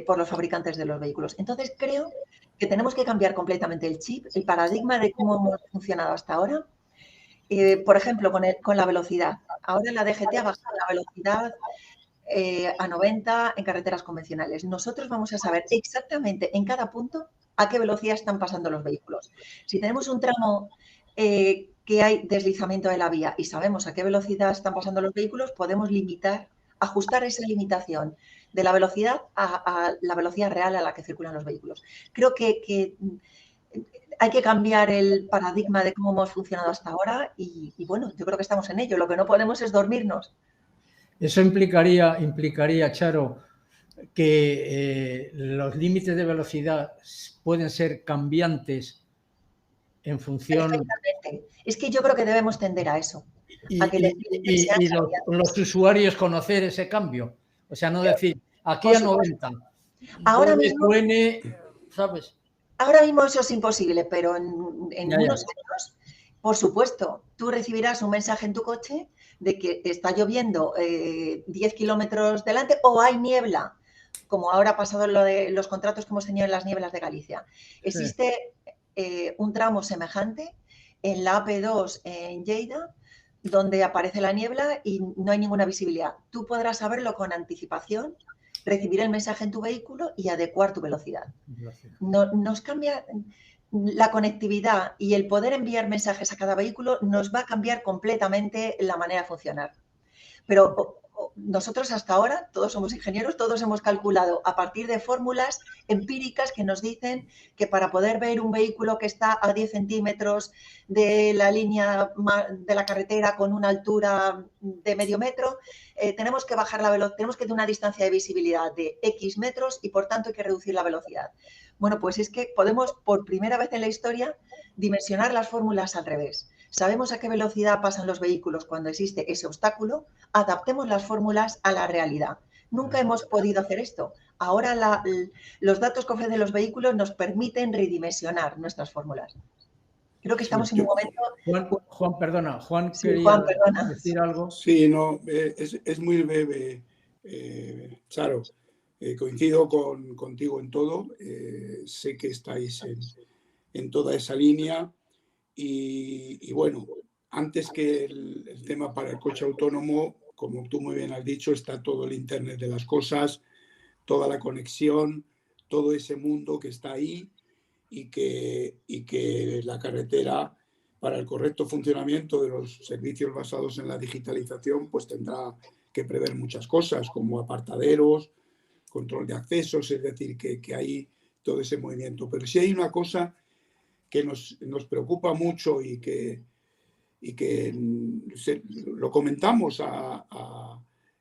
por los fabricantes de los vehículos. Entonces creo que tenemos que cambiar completamente el chip, el paradigma de cómo hemos funcionado hasta ahora. Por ejemplo, con la velocidad. Ahora la DGT ha bajado la velocidad a 90 en carreteras convencionales. Nosotros vamos a saber exactamente en cada punto a qué velocidad están pasando los vehículos. Si tenemos un tramo que hay deslizamiento de la vía y sabemos a qué velocidad están pasando los vehículos, podemos ajustar esa limitación de la velocidad a la velocidad real a la que circulan los vehículos. Creo que hay que cambiar el paradigma de cómo hemos funcionado hasta ahora y bueno, yo creo que estamos en ello. Lo que no podemos es dormirnos. Eso implicaría, Charo, que los límites de velocidad pueden ser cambiantes en función... Perfectamente. Es que yo creo que debemos tender a eso. Y los usuarios conocer ese cambio. O sea, no decir, aquí a 90. Ahora mismo, ¿sabes? Ahora mismo eso es imposible, pero en unos años, por supuesto, tú recibirás un mensaje en tu coche de que está lloviendo 10 kilómetros delante o hay niebla, como ahora ha pasado lo de los contratos que hemos tenido en las nieblas de Galicia. Existe un tramo semejante en la AP2 en Lleida, donde aparece la niebla y no hay ninguna visibilidad. Tú podrás saberlo con anticipación, recibir el mensaje en tu vehículo y adecuar tu velocidad. Nos cambia la conectividad y el poder enviar mensajes a cada vehículo nos va a cambiar completamente la manera de funcionar. Pero nosotros hasta ahora, todos somos ingenieros, todos hemos calculado a partir de fórmulas empíricas que nos dicen que para poder ver un vehículo que está a 10 centímetros de la línea de la carretera con una altura de medio metro, tenemos que bajar la velocidad, tenemos que tener una distancia de visibilidad de X metros y por tanto hay que reducir la velocidad. Bueno, pues es que podemos por primera vez en la historia dimensionar las fórmulas al revés. Sabemos a qué velocidad pasan los vehículos cuando existe ese obstáculo, adaptemos las fórmulas a la realidad. Nunca hemos podido hacer esto. ahora los datos que ofrecen los vehículos nos permiten redimensionar nuestras fórmulas. Creo que estamos en un momento... Juan, perdona, Juan Sí, quería Juan, perdona. decir algo. Sí, no, es muy breve, Charo. Coincido contigo en todo. Sé que estáis en toda esa línea y bueno, antes que el tema para el coche autónomo, como tú muy bien has dicho, está todo el Internet de las cosas, toda la conexión, todo ese mundo que está ahí y que la carretera, para el correcto funcionamiento de los servicios basados en la digitalización, pues tendrá que prever muchas cosas, como apartaderos, control de accesos, es decir, que hay todo ese movimiento. Pero sí hay una cosa que nos preocupa mucho y que lo comentamos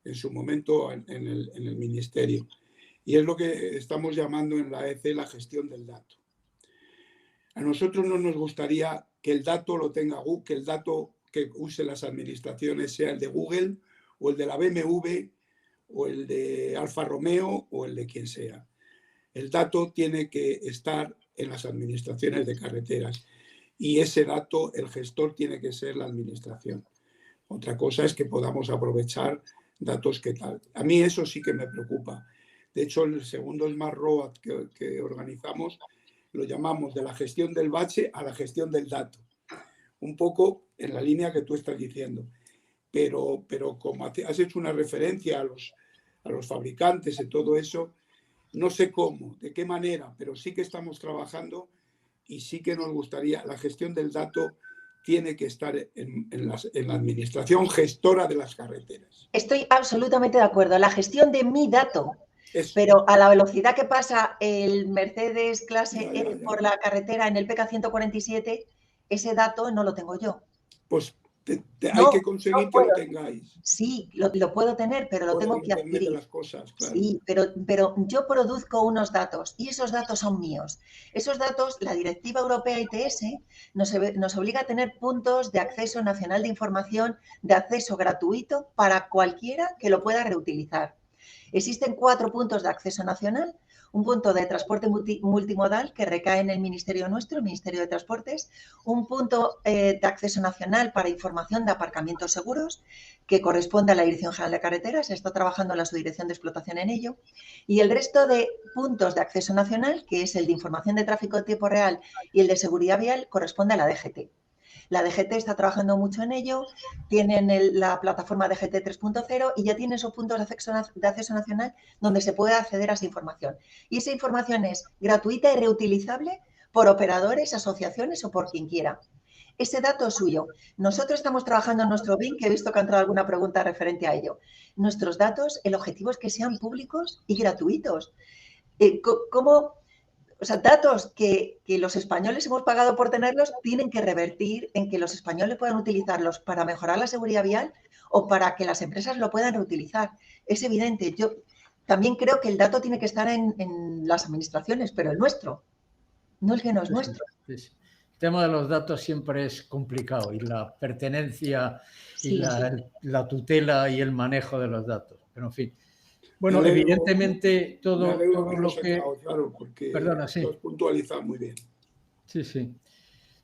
en su momento en el Ministerio, y es lo que estamos llamando en la EC la gestión del dato. A nosotros no nos gustaría que el dato lo tenga Google, que el dato que use las administraciones sea el de Google o el de la BMW o el de Alfa Romeo o el de quien sea. El dato tiene que estar en las administraciones de carreteras y ese dato, el gestor tiene que ser la administración. Otra cosa es que podamos aprovechar datos que tal. A mí eso sí que me preocupa. De hecho, el segundo Smart Road que organizamos lo llamamos de la gestión del bache a la gestión del dato. Un poco en la línea que tú estás diciendo. Pero como has hecho una referencia a los fabricantes y todo eso, no sé cómo, de qué manera, pero sí que estamos trabajando y sí que nos gustaría, la gestión del dato tiene que estar en la administración gestora de las carreteras. Estoy absolutamente de acuerdo. La gestión de mi dato, Eso. Pero a la velocidad que pasa el Mercedes clase E por la carretera en el PK 147, ese dato no lo tengo yo. Pues hay que conseguir que lo tengáis. Sí, lo puedo tener, pero lo tengo que adquirir. De las cosas, claro. Sí, pero yo produzco unos datos y esos datos son míos. Esos datos, la Directiva Europea ITS nos obliga a tener puntos de acceso nacional de información de acceso gratuito para cualquiera que lo pueda reutilizar. Existen 4 puntos de acceso nacional, un punto de transporte multimodal que recae en el Ministerio nuestro, el Ministerio de Transportes, un punto de acceso nacional para información de aparcamientos seguros que corresponde a la Dirección General de Carreteras, está trabajando la Subdirección de Explotación en ello, y el resto de puntos de acceso nacional, que es el de información de tráfico en tiempo real y el de seguridad vial, corresponde a la DGT. La DGT está trabajando mucho en ello, tienen la plataforma DGT 3.0 y ya tiene esos puntos de acceso nacional donde se puede acceder a esa información. Y esa información es gratuita y reutilizable por operadores, asociaciones o por quien quiera. Ese dato es suyo. Nosotros estamos trabajando en nuestro BIM, que he visto que ha entrado alguna pregunta referente a ello. Nuestros datos, el objetivo es que sean públicos y gratuitos. O sea, datos que los españoles hemos pagado por tenerlos tienen que revertir en que los españoles puedan utilizarlos para mejorar la seguridad vial o para que las empresas lo puedan reutilizar. Es evidente. Yo también creo que el dato tiene que estar en las administraciones, pero el nuestro, no el que no es nuestro. Sí. El tema de los datos siempre es complicado y la pertenencia y la tutela y el manejo de los datos. Pero, en fin. Bueno, evidentemente todo lo que... Claro, porque perdona, sí. Lo has puntualizado muy bien. Sí.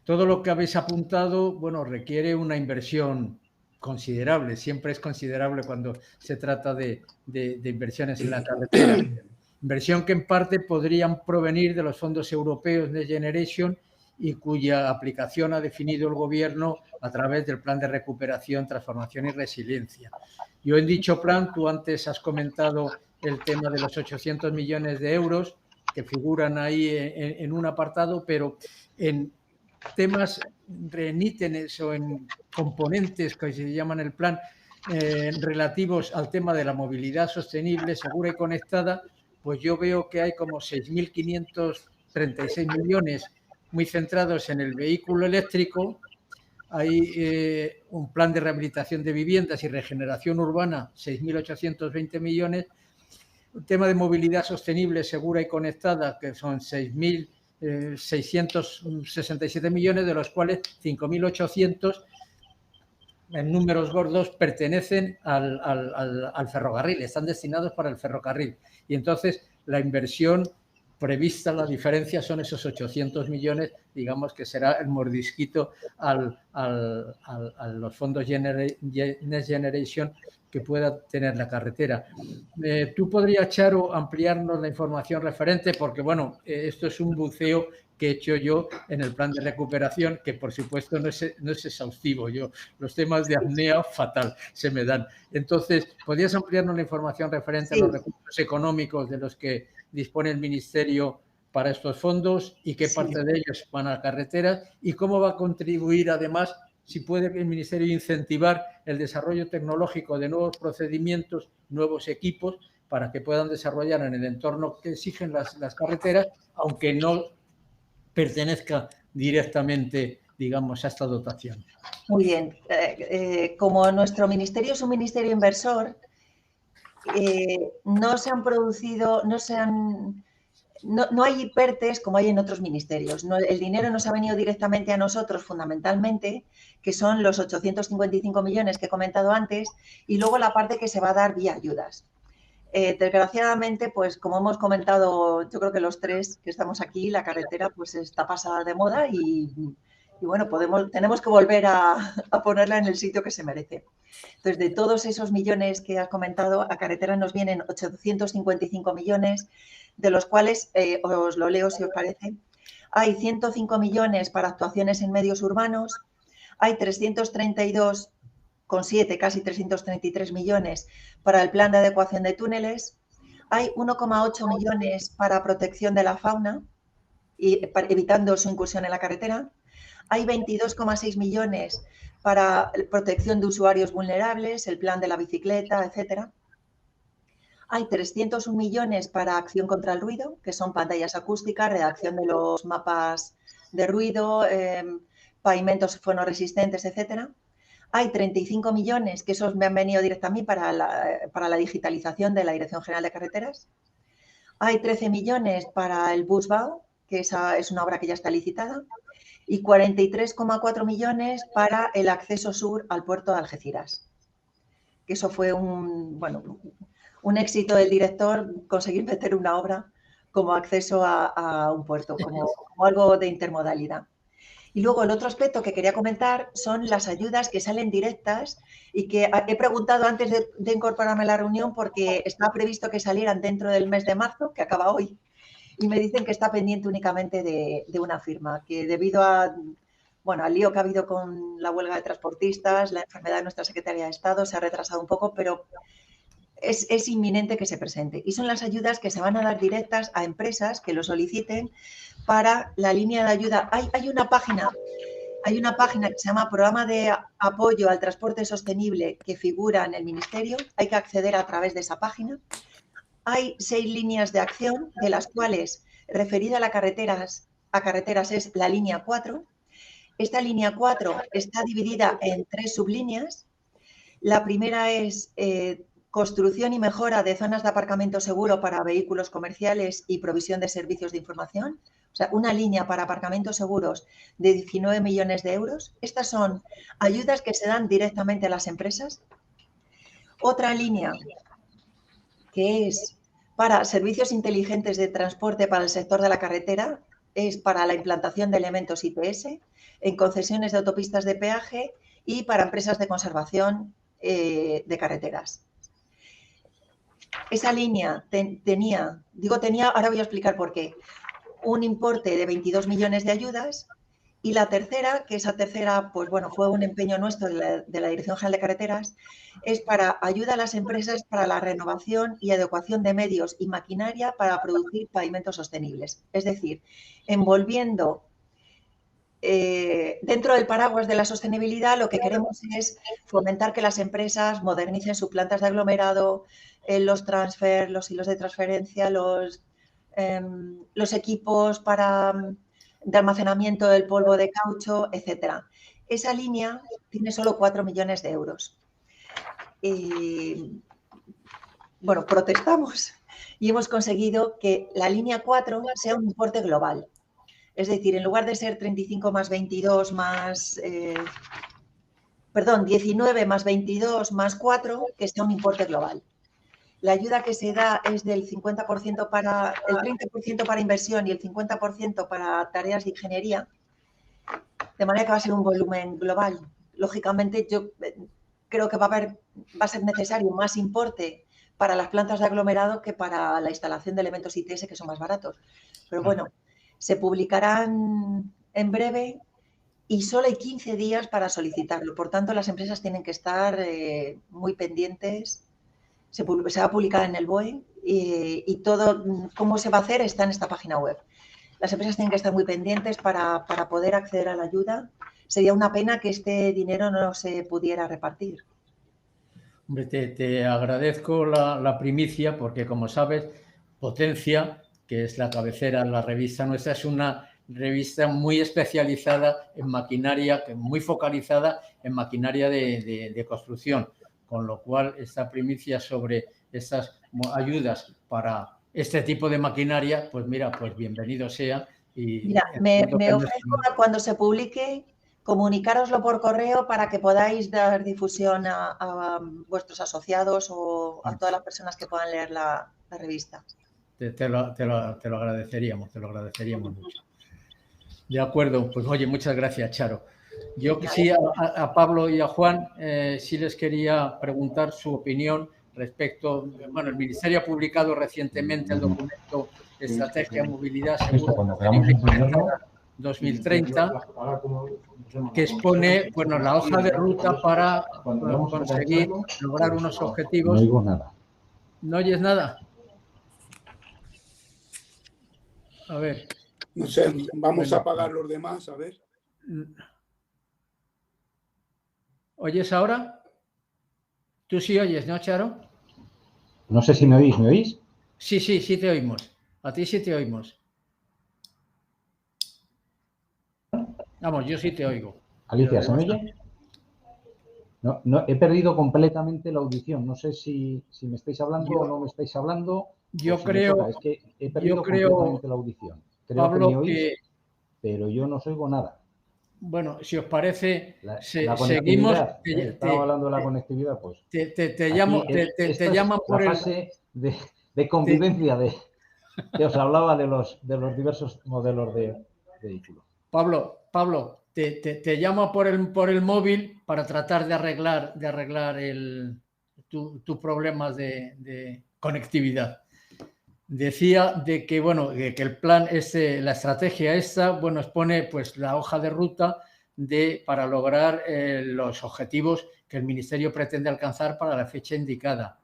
Todo lo que habéis apuntado, bueno, requiere una inversión considerable. Siempre es considerable cuando se trata de inversiones en la carretera. Inversión que en parte podrían provenir de los fondos europeos Next Generation y cuya aplicación ha definido el Gobierno a través del Plan de Recuperación, Transformación y Resiliencia. Yo en dicho plan, tú antes has comentado el tema de los 800 millones de euros que figuran ahí en un apartado, pero en temas, en ítems o en componentes que se llaman el plan relativos al tema de la movilidad sostenible, segura y conectada, pues yo veo que hay como 6.536 millones muy centrados en el vehículo eléctrico. Hay un plan de rehabilitación de viviendas y regeneración urbana, 6.820 millones. Un tema de movilidad sostenible, segura y conectada, que son 6.667 millones, de los cuales 5.800 en números gordos pertenecen al ferrocarril, están destinados para el ferrocarril. Y entonces la inversión prevista, la diferencia son esos 800 millones, digamos que será el mordisquito a los fondos Next Generation que pueda tener la carretera. ¿Tú podrías, Charo, ampliarnos la información referente? Porque, bueno, esto es un buceo que he hecho yo en el plan de recuperación, que por supuesto no es exhaustivo. Yo, los temas de apnea, fatal, se me dan. Entonces, ¿podrías ampliarnos la información referente a los recursos económicos de los que dispone el Ministerio para estos fondos y qué parte de ellos van a carreteras y cómo va a contribuir, además, si puede el Ministerio incentivar el desarrollo tecnológico de nuevos procedimientos, nuevos equipos, para que puedan desarrollar en el entorno que exigen las carreteras, aunque no pertenezca directamente, digamos, a esta dotación? Muy bien. Como nuestro ministerio es un ministerio inversor, no se han producido, no hay PERTEs como hay en otros ministerios. El dinero nos ha venido directamente a nosotros fundamentalmente, que son los 855 millones que he comentado antes, y luego la parte que se va a dar vía ayudas. Desgraciadamente, pues como hemos comentado, yo creo que los tres que estamos aquí, la carretera pues está pasada de moda y bueno, tenemos que volver a ponerla en el sitio que se merece. Entonces, de todos esos millones que has comentado, a carretera nos vienen 855 millones, de los cuales, os lo leo si os parece, hay 105 millones para actuaciones en medios urbanos, hay 332,7, casi 333 millones para el plan de adecuación de túneles, hay 1,8 millones para protección de la fauna, evitando su incursión en la carretera, hay 22,6 millones para protección de usuarios vulnerables, el plan de la bicicleta, etc. Hay 301 millones para acción contra el ruido, que son pantallas acústicas, redacción de los mapas de ruido, pavimentos fonoresistentes, etc. Hay 35 millones, que esos me han venido directo a mí para la digitalización de la Dirección General de Carreteras. Hay 13 millones para el Busbao, que esa es una obra que ya está licitada. Y 43,4 millones para el acceso sur al puerto de Algeciras. Que eso fue un éxito del director, conseguir meter una obra como acceso a un puerto, como algo de intermodalidad. Y luego el otro aspecto que quería comentar son las ayudas que salen directas y que he preguntado antes de incorporarme a la reunión porque estaba previsto que salieran dentro del mes de marzo, que acaba hoy. Y me dicen que está pendiente únicamente de una firma, que debido al lío que ha habido con la huelga de transportistas, la enfermedad de nuestra secretaria de Estado, se ha retrasado un poco, pero es inminente que se presente. Y son las ayudas que se van a dar directas a empresas que lo soliciten para la línea de ayuda. Hay una página que se llama Programa de Apoyo al Transporte Sostenible que figura en el Ministerio. Hay que acceder a través de esa página. Hay 6 líneas de acción, de las cuales, referida a carreteras es la línea 4. Esta línea 4 está dividida en 3 sublíneas. La primera es construcción y mejora de zonas de aparcamiento seguro para vehículos comerciales y provisión de servicios de información. O sea, una línea para aparcamientos seguros de 19 millones de euros. Estas son ayudas que se dan directamente a las empresas. Otra línea que es para servicios inteligentes de transporte para el sector de la carretera, es para la implantación de elementos IPS en concesiones de autopistas de peaje y para empresas de conservación de carreteras. Esa línea tenía, ahora voy a explicar por qué, un importe de 22 millones de ayudas. Y la tercera, que esa tercera, pues bueno, fue un empeño nuestro de la Dirección General de Carreteras, es para ayuda a las empresas para la renovación y adecuación de medios y maquinaria para producir pavimentos sostenibles. Es decir, envolviendo dentro del paraguas de la sostenibilidad, lo que queremos es fomentar que las empresas modernicen sus plantas de aglomerado, los transfer, los hilos de transferencia, los equipos de almacenamiento del polvo de caucho, etc. Esa línea tiene solo 4 millones de euros. Bueno, protestamos y hemos conseguido que la línea 4 sea un importe global. Es decir, en lugar de ser 35 más 22 más... 19 más 22 más 4, que sea un importe global. La ayuda que se da es del 50% para, el 30% para inversión y el 50% para tareas de ingeniería, de manera que va a ser un volumen global. Lógicamente, yo creo que va a ser necesario más importe para las plantas de aglomerado que para la instalación de elementos ITS, que son más baratos. Pero bueno, se publicarán en breve y solo hay 15 días para solicitarlo. Por tanto, las empresas tienen que estar muy pendientes. Se va a publicar en el BOE y todo cómo se va a hacer está en esta página web. Las empresas tienen que estar muy pendientes para poder acceder a la ayuda. Sería una pena que este dinero no se pudiera repartir. Hombre, te agradezco la primicia porque, como sabes, Potencia, que es la cabecera de la revista nuestra, es una revista muy especializada en maquinaria, muy focalizada en maquinaria de construcción, con lo cual esta primicia sobre estas ayudas para este tipo de maquinaria, pues mira, pues bienvenido sea. Y mira, me ofrezco a cuando se publique comunicároslo por correo para que podáis dar difusión a vuestros asociados o a todas las personas que puedan leer la revista. Te lo agradeceríamos mucho. De acuerdo, pues oye, muchas gracias, Charo. Yo sí a Pablo y a Juan sí les quería preguntar su opinión respecto, bueno, el Ministerio ha publicado recientemente el documento Estrategia Movilidad Segura 2030, que expone, bueno, la hoja de ruta para conseguir lograr unos objetivos. No oigo nada. ¿No oyes nada? A ver. No sé, vamos a apagar los demás, a ver. ¿Oyes ahora? Tú sí oyes, ¿no, Charo? No sé si me oís, ¿me oís? Sí, sí, sí te oímos. A ti sí te oímos. Vamos, yo sí te oigo. Alicia, ¿se me oye? No, he perdido completamente la audición. No sé si me estáis hablando o no me estáis hablando. Yo creo... Es que he perdido completamente la audición. Creo Pablo, que me oís, pero yo no os oigo nada. Bueno, si os parece, la seguimos. Estaba hablando de la conectividad, pues. Te llaman por la fase de convivencia que os hablaba de los diversos modelos de vehículos. Pablo, te llamo por el móvil para tratar de arreglar tus problemas de conectividad. Decía de que, bueno, de que el plan, la estrategia esta, bueno, expone pues la hoja de ruta para lograr los objetivos que el Ministerio pretende alcanzar para la fecha indicada.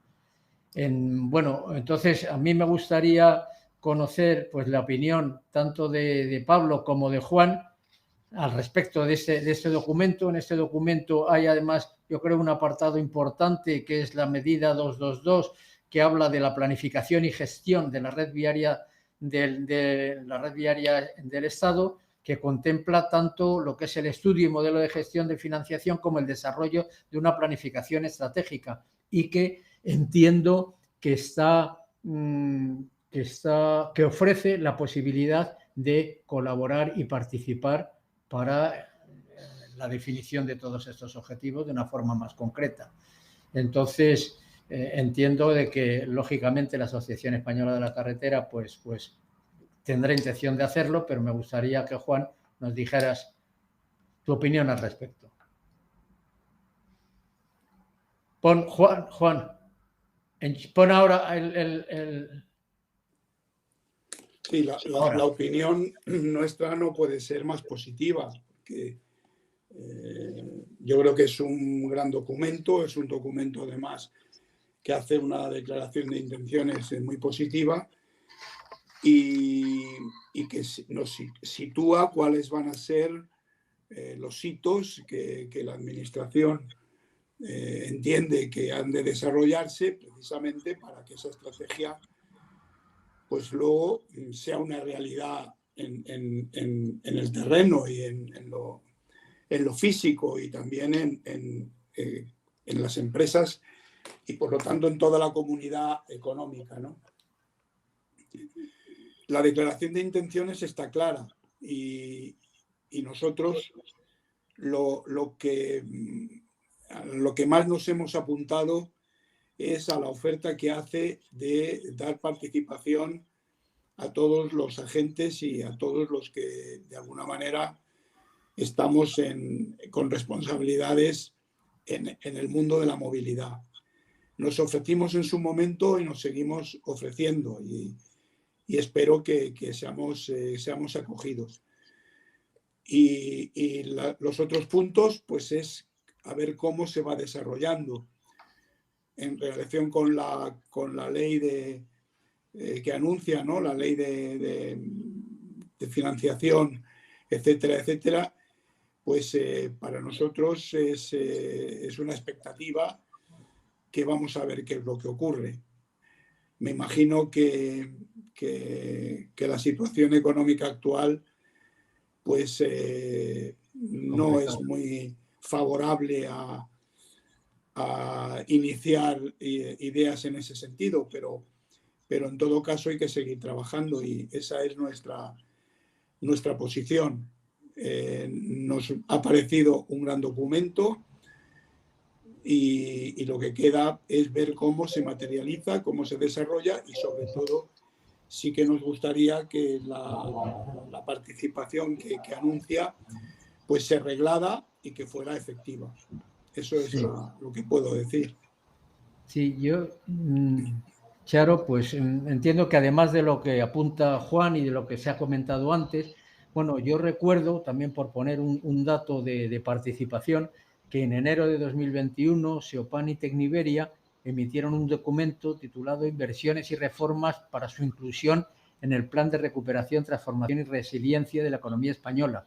Bueno, entonces a mí me gustaría conocer pues la opinión tanto de Pablo como de Juan al respecto de este documento. En este documento hay además, yo creo, un apartado importante que es la medida 222, que habla de la planificación y gestión de la red viaria del Estado, que contempla tanto lo que es el estudio y modelo de gestión de financiación como el desarrollo de una planificación estratégica y que entiendo que ofrece la posibilidad de colaborar y participar para la definición de todos estos objetivos de una forma más concreta. Entonces, entiendo de que, lógicamente, la Asociación Española de la Carretera pues tendrá intención de hacerlo, pero me gustaría que, Juan, nos dijeras tu opinión al respecto. Juan, pon ahora el... Sí, la opinión nuestra no puede ser más positiva, porque yo creo que es un gran documento, es un documento además que hace una declaración de intenciones muy positiva y que nos sitúa cuáles van a ser los hitos que la Administración entiende que han de desarrollarse precisamente para que esa estrategia pues luego sea una realidad en el terreno y en lo físico y también en las empresas y por lo tanto en toda la comunidad económica, ¿no? La declaración de intenciones está clara y nosotros lo que más nos hemos apuntado es a la oferta que hace de dar participación a todos los agentes y a todos los que de alguna manera estamos con responsabilidades en el mundo de la movilidad. Nos ofrecimos en su momento y nos seguimos ofreciendo y espero que seamos acogidos. Y los otros puntos, pues es a ver cómo se va desarrollando en relación con la ley que anuncia, ¿no? La ley de financiación, etcétera, etcétera. Pues para nosotros es una expectativa que vamos a ver qué es lo que ocurre. Me imagino que la situación económica actual pues no es muy favorable a iniciar ideas en ese sentido, pero en todo caso hay que seguir trabajando y esa es nuestra posición. Nos ha parecido un gran documento y lo que queda es ver cómo se materializa, cómo se desarrolla y sobre todo sí que nos gustaría que la participación que anuncia pues se arreglara y que fuera efectiva. Eso es lo que puedo decir. Sí, yo, Charo, pues entiendo que además de lo que apunta Juan y de lo que se ha comentado antes, bueno, yo recuerdo, también por poner un dato de participación, que en enero de 2021 Seopan y Tecniberia emitieron un documento titulado Inversiones y reformas para su inclusión en el Plan de Recuperación, Transformación y Resiliencia de la Economía Española.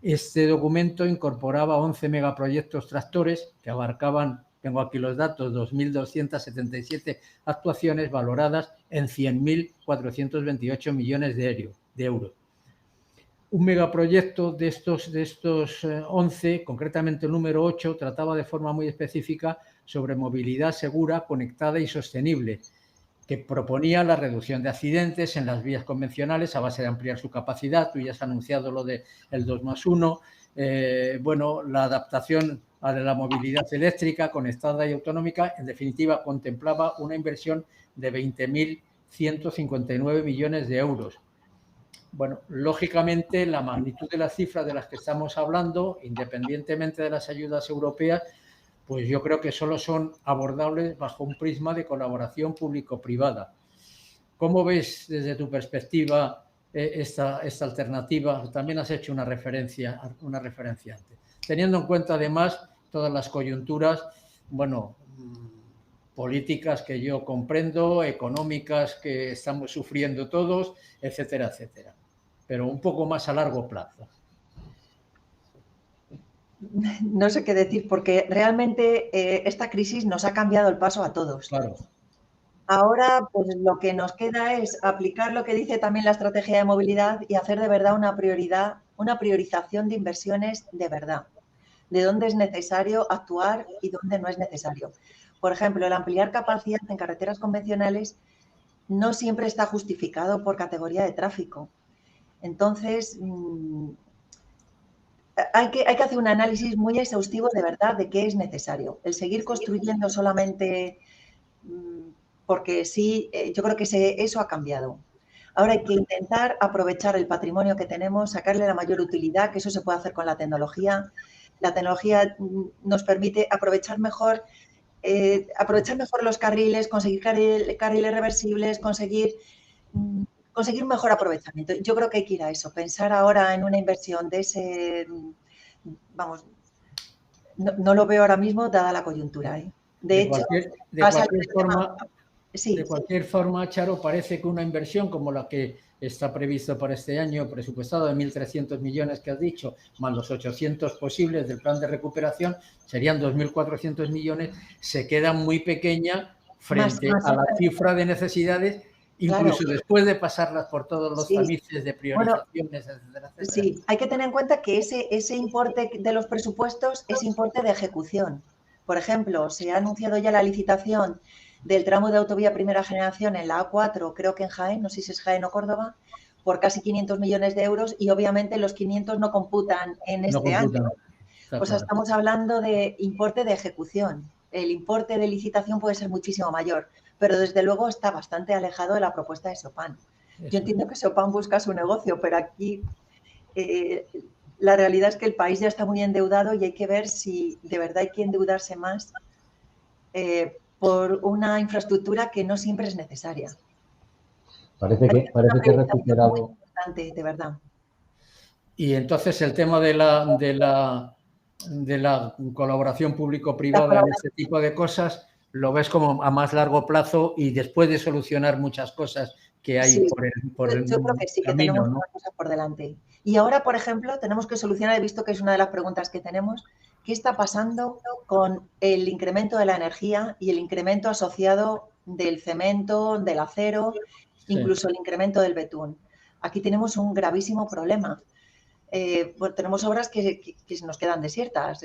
Este documento incorporaba 11 megaproyectos tractores que abarcaban, tengo aquí los datos, 2.277 actuaciones valoradas en 100.428 millones de euros. Un megaproyecto de estos 11, concretamente el número 8, trataba de forma muy específica sobre movilidad segura, conectada y sostenible, que proponía la reducción de accidentes en las vías convencionales a base de ampliar su capacidad. Tú ya has anunciado lo del 2+1. Bueno, la adaptación a la movilidad eléctrica, conectada y autonómica. En definitiva, contemplaba una inversión de 20.159 millones de euros. Bueno, lógicamente, la magnitud de las cifras de las que estamos hablando, independientemente de las ayudas europeas, pues yo creo que solo son abordables bajo un prisma de colaboración público-privada. ¿Cómo ves desde tu perspectiva esta alternativa? También has hecho una referencia antes. Teniendo en cuenta además todas las coyunturas, bueno, políticas que yo comprendo, económicas que estamos sufriendo todos, etcétera, etcétera. Pero un poco más a largo plazo. No sé qué decir, porque realmente esta crisis nos ha cambiado el paso a todos. Claro. Ahora, pues lo que nos queda es aplicar lo que dice también la estrategia de movilidad y hacer de verdad una priorización de inversiones de verdad, de dónde es necesario actuar y dónde no es necesario. Por ejemplo, el ampliar capacidad en carreteras convencionales no siempre está justificado por categoría de tráfico. Entonces, hay que hacer un análisis muy exhaustivo de verdad de qué es necesario. El seguir construyendo solamente porque sí, yo creo que eso ha cambiado. Ahora hay que intentar aprovechar el patrimonio que tenemos, sacarle la mayor utilidad, que eso se puede hacer con la tecnología. La tecnología nos permite aprovechar mejor los carriles, conseguir carriles reversibles, conseguir mejor aprovechamiento. Yo creo que hay que ir a eso, pensar ahora en una inversión de ese, vamos, no lo veo ahora mismo dada la coyuntura. De cualquier forma, Charo, parece que una inversión como la que está prevista para este año, presupuestado de 1.300 millones que has dicho, más los 800 posibles del plan de recuperación, serían 2.400 millones, se queda muy pequeña frente a la cifra de necesidades, incluso claro, después de pasarlas por todos los tamices de priorizaciones, etcétera, etcétera. Sí, hay que tener en cuenta que ese importe de los presupuestos es importe de ejecución. Por ejemplo, se ha anunciado ya la licitación del tramo de autovía primera generación en la A4, creo que en Jaén, no sé si es Jaén o Córdoba, por casi 500 millones de euros y obviamente los 500 no computan en este año. O sea, estamos hablando de importe de ejecución. el importe de licitación puede ser muchísimo mayor, pero desde luego está bastante alejado de la propuesta de Sopan. Yo entiendo que Sopan busca su negocio, pero aquí la realidad es que el país ya está muy endeudado y hay que ver si de verdad hay que endeudarse más por una infraestructura que no siempre es necesaria. Parece que he recuperado. Muy importante, de verdad. Y entonces el tema de la colaboración público-privada en este tipo de cosas lo ves como a más largo plazo y después de solucionar muchas cosas que hay Sí, por el yo creo que sí, camino, que tenemos ¿no? muchas cosas por delante. Y ahora, por ejemplo, tenemos que solucionar, he visto que es una de las preguntas que tenemos, ¿qué está pasando con el incremento de la energía y el incremento asociado del cemento, del acero, incluso el incremento del betún? Aquí tenemos un gravísimo problema. Bueno, tenemos obras que nos quedan desiertas.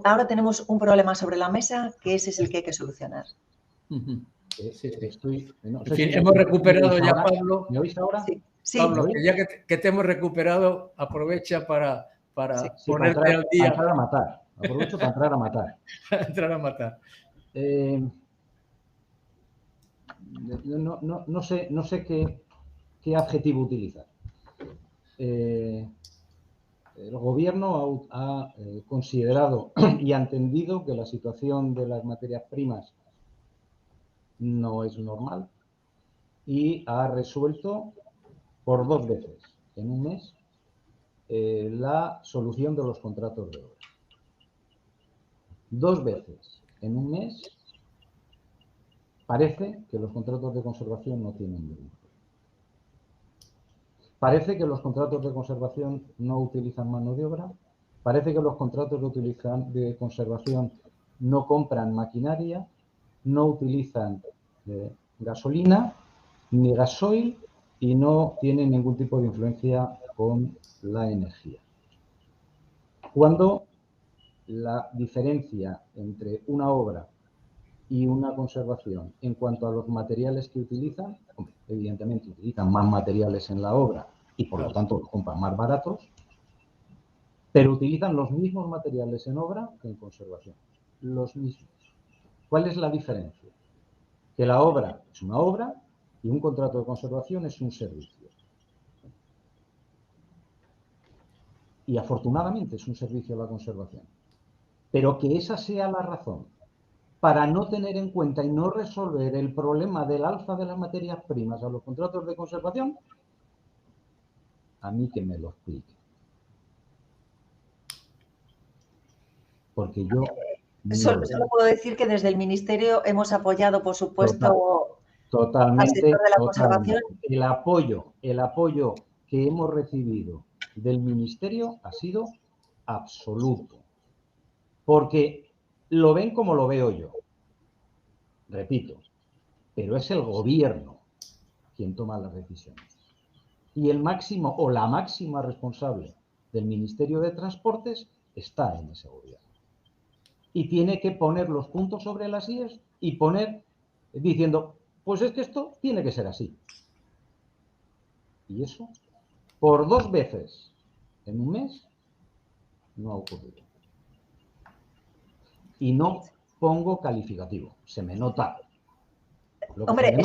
Ahora tenemos un problema sobre la mesa que ese es el que hay que solucionar. Uh-huh. Estoy, no en sé fin, si hemos recuperado ya, ahora. Pablo. ¿Me oís ahora? Sí, sí. Pablo, ya que te hemos recuperado, aprovecha para ponerte al día. Para entrar a matar. Aprovecho para entrar a matar. Entrar a matar. No sé qué adjetivo utilizar. El gobierno ha considerado y ha entendido que la situación de las materias primas no es normal y ha resuelto por 2 veces en un mes la solución de los contratos de obra. 2 veces en un mes parece que los contratos de conservación no tienen ningún. Parece que los contratos de conservación no utilizan mano de obra, parece que los contratos de conservación no compran maquinaria, no utilizan gasolina ni gasoil y no tienen ningún tipo de influencia con la energía. Cuando la diferencia entre una obra y una conservación en cuanto a los materiales que utilizan, evidentemente utilizan más materiales en la obra y por lo tanto los compran más baratos, pero utilizan los mismos materiales en obra que en conservación. Los mismos. ¿Cuál es la diferencia? Que la obra es una obra y un contrato de conservación es un servicio. Y afortunadamente es un servicio a la conservación. Pero que esa sea la razón para no tener en cuenta y no resolver el problema del alza de las materias primas a los contratos de conservación, a mí que me lo explique. Porque yo... Solo puedo decir que desde el Ministerio hemos apoyado, por supuesto, totalmente, al sector de la conservación. El apoyo que hemos recibido del Ministerio ha sido absoluto. Porque lo ven como lo veo yo. Repito, pero es el gobierno quien toma las decisiones. Y el máximo o la máxima responsable del Ministerio de Transportes está en ese gobierno. Y tiene que poner los puntos sobre las íes y poner diciendo, pues es que esto tiene que ser así. Y eso, por 2 veces en un mes, no ha ocurrido. Y no pongo calificativo, se me nota. Hombre,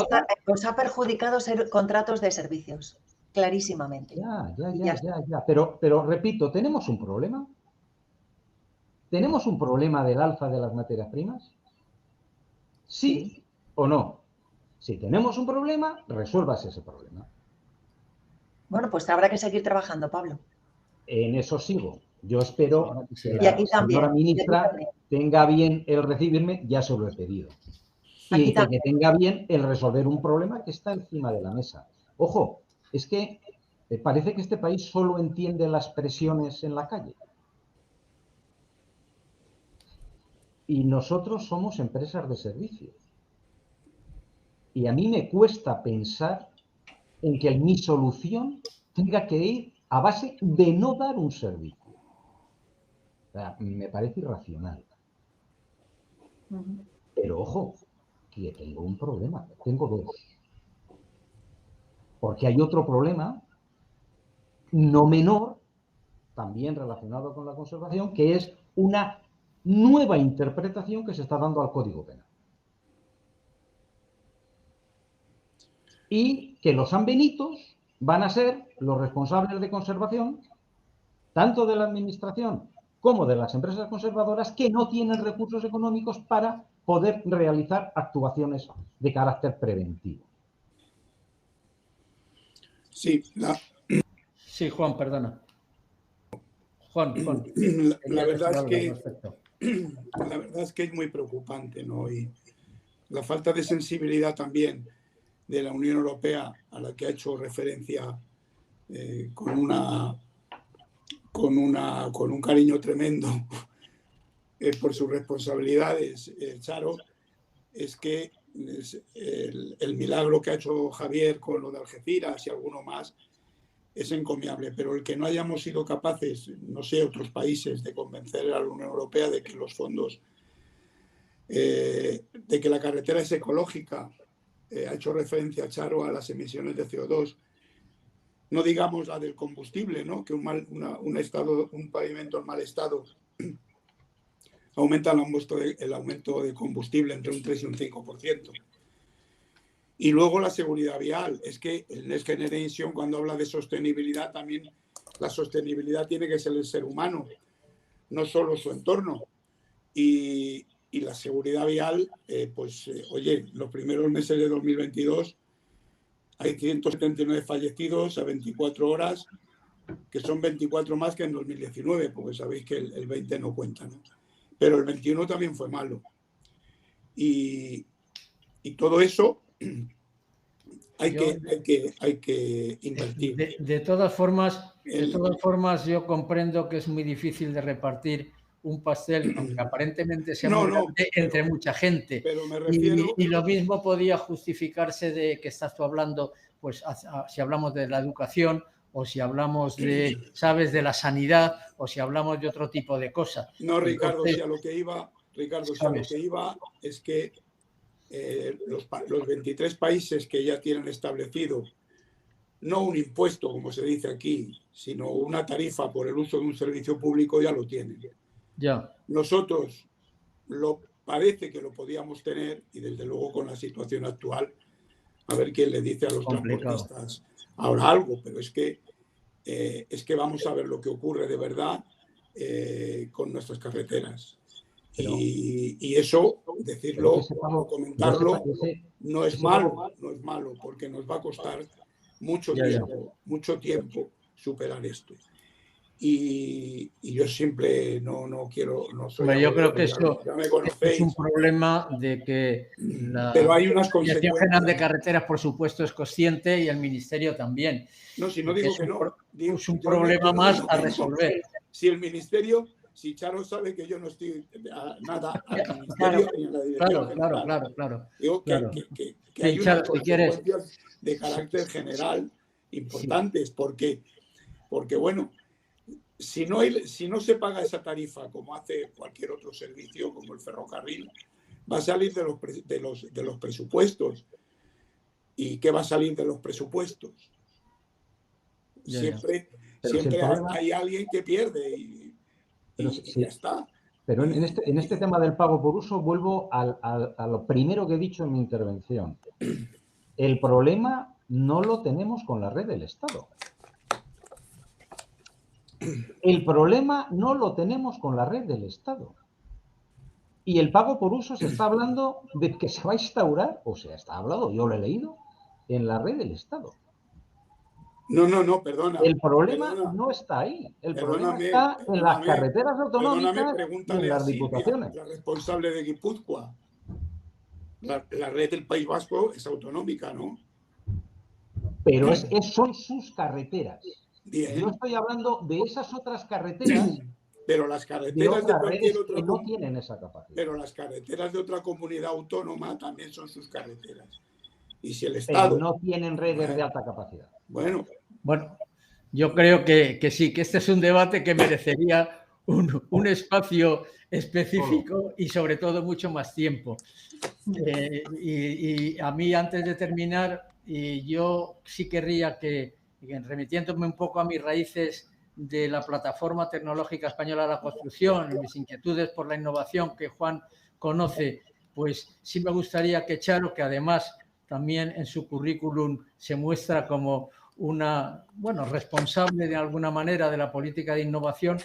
os ha perjudicado ser contratos de servicios, clarísimamente. Ya. Pero repito, ¿tenemos un problema? ¿Tenemos un problema del alza de las materias primas? ¿Sí o no? Si tenemos un problema, resuélvase ese problema. Bueno, pues habrá que seguir trabajando, Pablo. En eso sigo. Yo espero que la señora ministra tenga bien el recibirme, ya se lo he pedido. Y que tenga bien el resolver un problema que está encima de la mesa. Ojo, es que parece que este país solo entiende las presiones en la calle. Y nosotros somos empresas de servicios. Y a mí me cuesta pensar en que mi solución tenga que ir a base de no dar un servicio. O sea, me parece irracional. Pero ojo, que tengo un problema, tengo 2. Porque hay otro problema no menor, también relacionado con la conservación, que es una nueva interpretación que se está dando al Código Penal. Y que los sanbenitos van a ser los responsables de conservación, tanto de la administración como de las empresas conservadoras, que no tienen recursos económicos para poder realizar actuaciones de carácter preventivo. Sí, Sí, Juan, perdona. Juan. La verdad es que es muy preocupante, ¿no? Y la falta de sensibilidad también de la Unión Europea, a la que ha hecho referencia con un cariño tremendo por sus responsabilidades, Charo, es que el milagro que ha hecho Javier con lo de Algeciras y alguno más es encomiable, pero el que no hayamos sido capaces, no sé, otros países, de convencer a la Unión Europea de que los fondos, de que la carretera es ecológica, ha hecho referencia, Charo, a las emisiones de CO2, no digamos la del combustible, ¿no? Que un pavimento en mal estado aumenta el aumento de combustible entre un 3 y un 5%. Y luego la seguridad vial. Es que el Next Generation, cuando habla de sostenibilidad, también la sostenibilidad tiene que ser el ser humano, no solo su entorno. Y la seguridad vial, oye, los primeros meses de 2022 hay 179 fallecidos a 24 horas, que son 24 más que en 2019, porque sabéis que el 20 no cuenta, ¿no? Pero el 21 también fue malo. Y todo eso hay que invertir. De todas formas, yo comprendo que es muy difícil de repartir un pastel, aunque aparentemente sea muy grande, entre mucha gente. Pero me refiero... Y lo mismo podía justificarse de que estás tú hablando, pues si hablamos de la educación, o si hablamos de, ¿sabes?, de la sanidad, o si hablamos de otro tipo de cosas. No, Ricardo, si a lo que iba es que los 23 países que ya tienen establecido no un impuesto, como se dice aquí, sino una tarifa por el uso de un servicio público, ya lo tienen. Ya. Nosotros parece que lo podíamos tener, y desde luego con la situación actual, a ver quién le dice a los transportistas ahora algo, pero es que vamos a ver lo que ocurre de verdad con nuestras carreteras. Y eso, decirlo o comentarlo, no es malo, porque nos va a costar mucho tiempo superar esto. Y yo siempre no quiero, no soy... Yo creo que eso es un problema de que pero hay unas Dirección General de Carreteras, por supuesto, es consciente, y el Ministerio también. No, si no digo que no. Es un problema más a resolver. Si el Ministerio, si Charo sabe que yo no estoy nada al Ministerio ni a la Dirección General. Claro. Digo que hay unas consecuencias de carácter general importantes, porque bueno, si no se paga esa tarifa como hace cualquier otro servicio, como el ferrocarril, va a salir de los presupuestos. ¿Y qué va a salir de los presupuestos? Siempre hay alguien que pierde y ya está. Pero en este tema del pago por uso vuelvo a lo primero que he dicho en mi intervención. El problema no lo tenemos con la red del Estado. El problema no lo tenemos con la red del Estado. Y el pago por uso se está hablando de que se va a instaurar, o se está hablando, yo lo he leído, en la red del Estado. No, perdona. El problema no está ahí. El problema está en las carreteras autonómicas y en las diputaciones. La responsable de Guipúzcoa. La red del País Vasco es autonómica, ¿no? Pero son sus carreteras. Bien. Yo estoy hablando de esas otras carreteras. Pero las carreteras de cualquier otra no tienen esa capacidad. Pero las carreteras de otra comunidad autónoma también son sus carreteras. Y si el Estado... Pero no tienen redes de alta capacidad. Bueno, yo creo que sí, que este es un debate que merecería un espacio específico y sobre todo mucho más tiempo. Y a mí, antes de terminar, yo sí querría que, remitiéndome un poco a mis raíces de la Plataforma Tecnológica Española de la Construcción, mis inquietudes por la innovación que Juan conoce, pues sí me gustaría que Charo, que además también en su currículum se muestra como una, bueno, responsable de alguna manera de la política de innovación,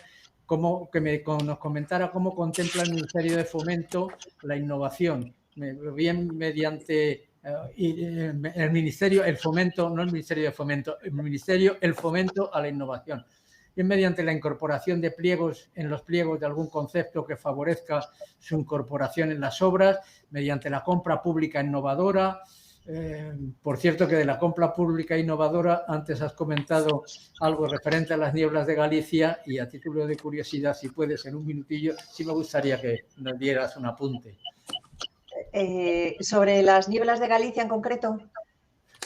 nos comentara cómo contempla el Ministerio de Fomento la innovación, bien mediante el Ministerio, el Fomento, no el Ministerio de Fomento, el Ministerio, el Fomento a la innovación, bien mediante la incorporación de pliegos en los pliegos de algún concepto que favorezca su incorporación en las obras, mediante la compra pública innovadora. Por cierto, que de la compra pública innovadora antes has comentado algo referente a las nieblas de Galicia y a título de curiosidad, si puedes, en un minutillo, sí me gustaría que nos dieras un apunte. ¿Sobre las nieblas de Galicia en concreto?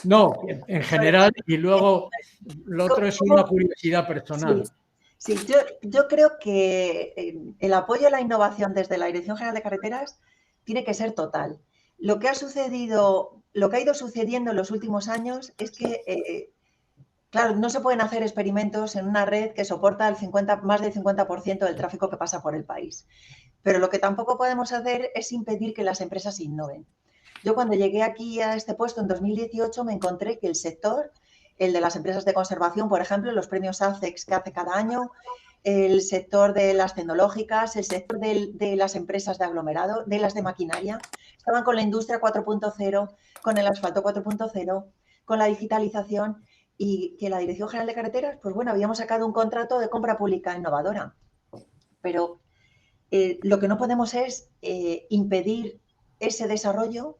No, en general, y luego lo otro es una curiosidad personal. Sí, yo creo que el apoyo a la innovación desde la Dirección General de Carreteras tiene que ser total. Lo que ha ido sucediendo en los últimos años es que, claro, no se pueden hacer experimentos en una red que soporta más del 50% del tráfico que pasa por el país. Pero lo que tampoco podemos hacer es impedir que las empresas innoven. Yo cuando llegué aquí a este puesto en 2018 me encontré que el sector, el de las empresas de conservación, por ejemplo, los premios ACEX que hace cada año, el sector de las tecnológicas, el sector de las empresas de aglomerado, de las de maquinaria, estaban con la industria 4.0, con el asfalto 4.0, con la digitalización y que la Dirección General de Carreteras, pues bueno, habíamos sacado un contrato de compra pública innovadora. Pero lo que no podemos es impedir ese desarrollo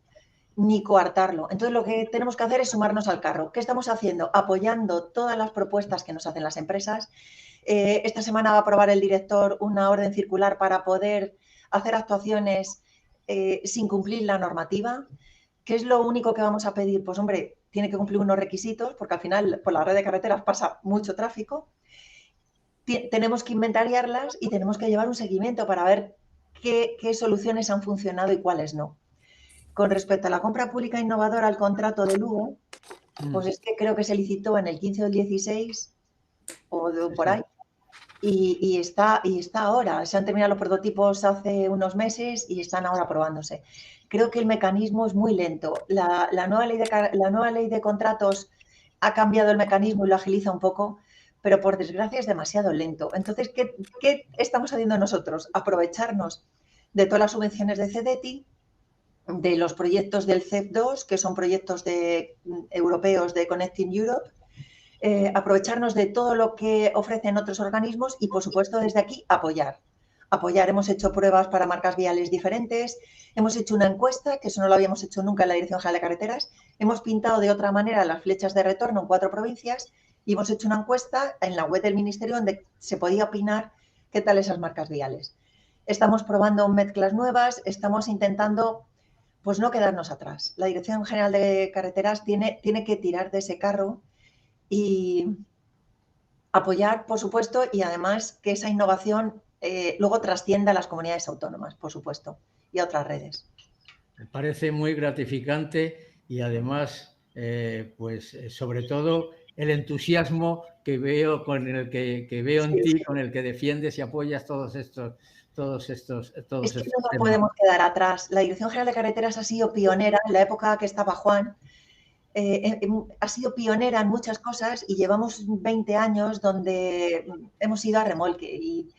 ni coartarlo. Entonces, lo que tenemos que hacer es sumarnos al carro. ¿Qué estamos haciendo? Apoyando todas las propuestas que nos hacen las empresas. Esta semana va a aprobar el director una orden circular para poder hacer actuaciones sin cumplir la normativa. ¿Qué es lo único que vamos a pedir? Pues, hombre, tiene que cumplir unos requisitos, porque al final por la red de carreteras pasa mucho tráfico. Tenemos que inventariarlas y tenemos que llevar un seguimiento para ver qué soluciones han funcionado y cuáles no. Con respecto a la compra pública innovadora al contrato de Lugo, pues es que creo que se licitó en el 15 o el 16 o por ahí y está ahora. Se han terminado los prototipos hace unos meses y están ahora probándose. Creo que el mecanismo es muy lento. La nueva ley de contratos ha cambiado el mecanismo y lo agiliza un poco, pero por desgracia es demasiado lento. Entonces, ¿qué estamos haciendo nosotros? Aprovecharnos de todas las subvenciones de CEDETI, de los proyectos del CEF2, que son proyectos europeos de Connecting Europe, aprovecharnos de todo lo que ofrecen otros organismos y, por supuesto, desde aquí apoyar. Hemos hecho pruebas para marcas viales diferentes, hemos hecho una encuesta, que eso no lo habíamos hecho nunca en la Dirección General de Carreteras, hemos pintado de otra manera las flechas de retorno en 4 provincias y hemos hecho una encuesta en la web del Ministerio donde se podía opinar qué tal esas marcas viales. Estamos probando mezclas nuevas, estamos intentando pues no quedarnos atrás. La Dirección General de Carreteras tiene que tirar de ese carro y apoyar, por supuesto, y además que esa innovación luego trascienda a las comunidades autónomas, por supuesto, y a otras redes. Me parece muy gratificante y además, pues sobre todo el entusiasmo que veo en ti, con el que defiendes y apoyas todos estos Es que no nos temas. podemos quedar atrás. La Dirección General de Carreteras ha sido pionera en la época que estaba Juan. Ha sido pionera en muchas cosas y llevamos 20 años donde hemos ido a remolque y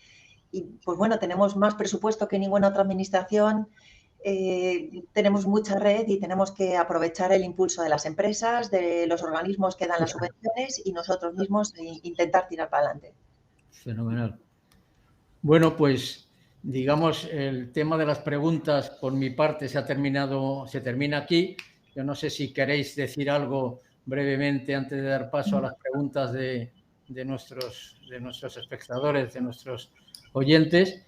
pues bueno, tenemos más presupuesto que ninguna otra administración, tenemos mucha red y tenemos que aprovechar el impulso de las empresas, de los organismos que dan las subvenciones y nosotros mismos intentar tirar para adelante. Fenomenal. Bueno, pues digamos, el tema de las preguntas por mi parte se termina aquí. Yo no sé si queréis decir algo brevemente antes de dar paso a las preguntas de nuestros espectadores, de nuestros oyentes.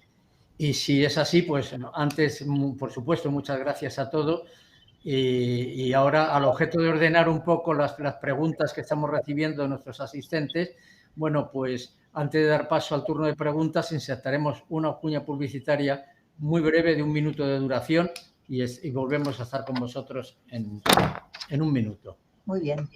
Y si es así, pues antes, por supuesto, muchas gracias a todos. Y ahora, al objeto de ordenar un poco las preguntas que estamos recibiendo de nuestros asistentes, bueno, pues antes de dar paso al turno de preguntas, insertaremos una cuña publicitaria muy breve de 1 minuto de duración y volvemos a estar con vosotros en 1 minuto. Muy bien.